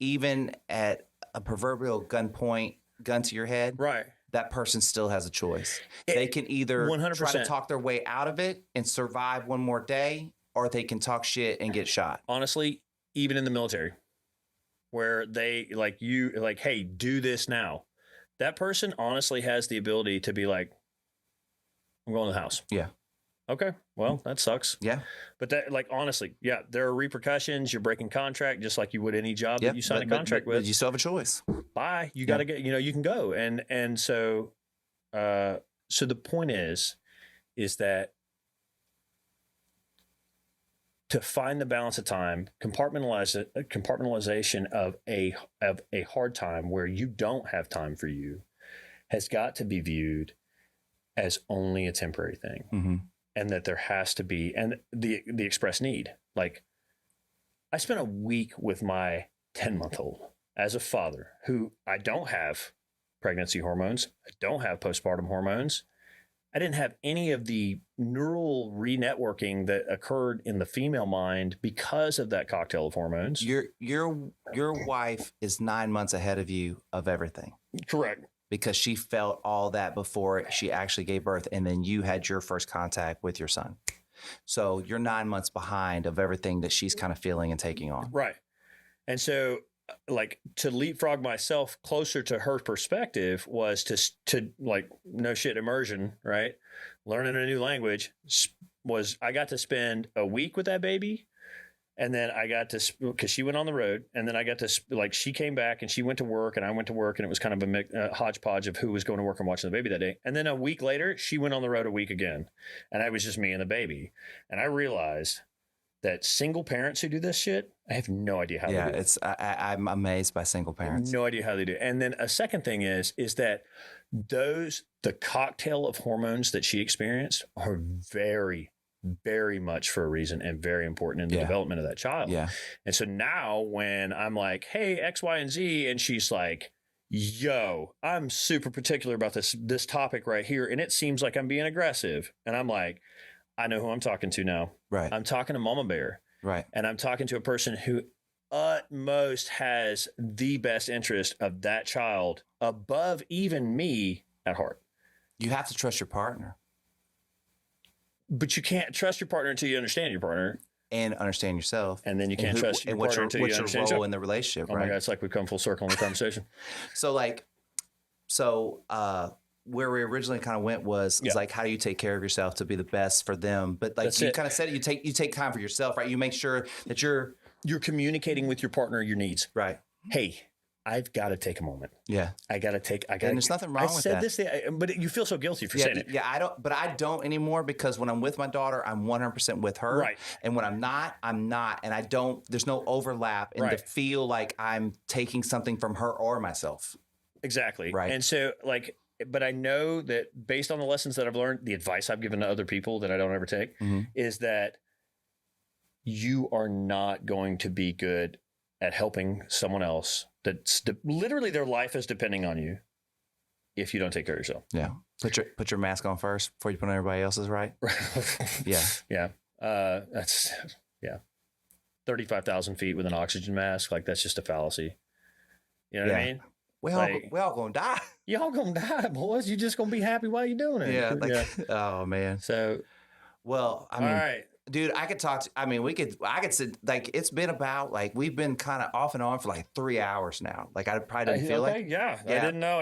even at a proverbial gun to your head, right, that person still has a choice. They can either 100%. try to talk their way out of it and survive one more day, or they can talk shit and get shot. Honestly, even in the military, where they hey, do this now. That person honestly has the ability to be like, I'm going to the house. Yeah. Okay, well, that sucks. Yeah. But that, like, honestly, yeah, there are repercussions. You're breaking contract just like you would any job that you sign a contract with. But you still have a choice. Bye. You got to get, you can go. And so the point is that to find the balance of time, compartmentalization of a hard time where you don't have time for you has got to be viewed as only a temporary thing. Mm-hmm. And that there has to be, and the express need. Like, I spent a week with my 10-month-old as a father who I don't have pregnancy hormones. I don't have postpartum hormones. I didn't have any of the neural re-networking that occurred in the female mind because of that cocktail of hormones. Your wife is 9 months ahead of you of everything. Correct. Because she felt all that before she actually gave birth, and then you had your first contact with your son. So you're 9 months behind of everything that she's kind of feeling and taking on. Right. And so, like, to leapfrog myself closer to her perspective was to like, no shit, immersion, right? Learning a new language I got to spend a week with that baby. And then I got to, because she went on the road, and then I got to, like, she came back and she went to work and I went to work, and it was kind of a hodgepodge of who was going to work and watching the baby that day. And then a week later, she went on the road a week again, and I was just me and the baby. And I realized that single parents who do this shit, I have no idea how they do it. I'm amazed by single parents. No idea how they do it. And then a second thing is that the cocktail of hormones that she experienced are very, very much for a reason and very important in the development of that child. Yeah. And so now when I'm like, hey, X, Y, and Z, and she's like, yo, I'm super particular about this topic right here, and it seems like I'm being aggressive. And I'm like, I know who I'm talking to now. Right. I'm talking to Mama Bear. Right. And I'm talking to a person who utmost has the best interest of that child above even me at heart. You have to trust your partner. But you can't trust your partner until you understand your partner. And understand yourself. And then you can't trust your partner until you understand what's your role in the relationship, right? Oh my God, it's like we've come full circle in the conversation. Where we originally kind of went was like, how do you take care of yourself to be the best for them? But like you kind of said it, you take time for yourself, right? You make sure that you're communicating with your partner your needs. Right. Hey, I've got to take a moment. Yeah. And there's nothing wrong with that. I said this, but you feel so guilty for saying it. Yeah, I don't anymore, because when I'm with my daughter, I'm 100% with her. Right. And when I'm not. And there's no overlap and to feel like I'm taking something from her or myself. Exactly. Right. And so but I know that based on the lessons that I've learned, the advice I've given to other people that I don't ever take is that you are not going to be good at helping someone else that's literally their life is depending on you if you don't take care of yourself. Yeah. Put your mask on first before you put on everybody else's, right? Yeah. Yeah. That's 35,000 feet with an oxygen mask. Like, that's just a fallacy. You know what I mean? We all gonna die. Y'all gonna die, boys. You just gonna be happy while you're doing it. Yeah. Oh man. So, well, I mean, all right. Dude, I could I could sit, like, it's been about, like, we've been kind of off and on for like 3 hours now. Like, I probably didn't feel like. Yeah. I didn't know.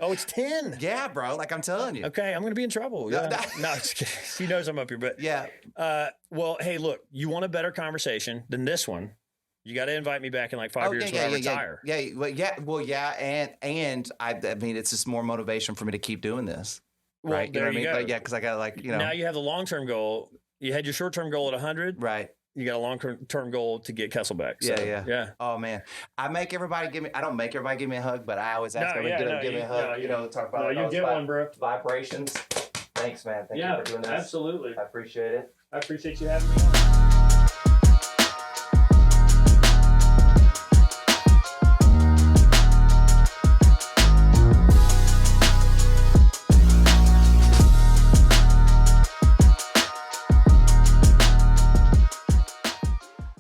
Oh, it's 10. Yeah, bro. Like, I'm telling you. Okay. I'm going to be in trouble. Yeah. No, just kidding. He knows I'm up here, but yeah. Well, hey, look, you want a better conversation than this one. You got to invite me back in like 5 years when I retire. And I mean, it's just more motivation for me to keep doing this. Well, right. There you know what I mean? Go. Because I got Now you have the long-term goal. You had your short-term goal at 100. Right. You got a long-term goal to get Kestle back. So, yeah. Oh man, I don't make everybody give me a hug, but I always ask everybody to give me a hug. Talk about you get one, bro. Vibrations. Thanks, man. Thank you for doing this. Absolutely. I appreciate it. I appreciate you having me on.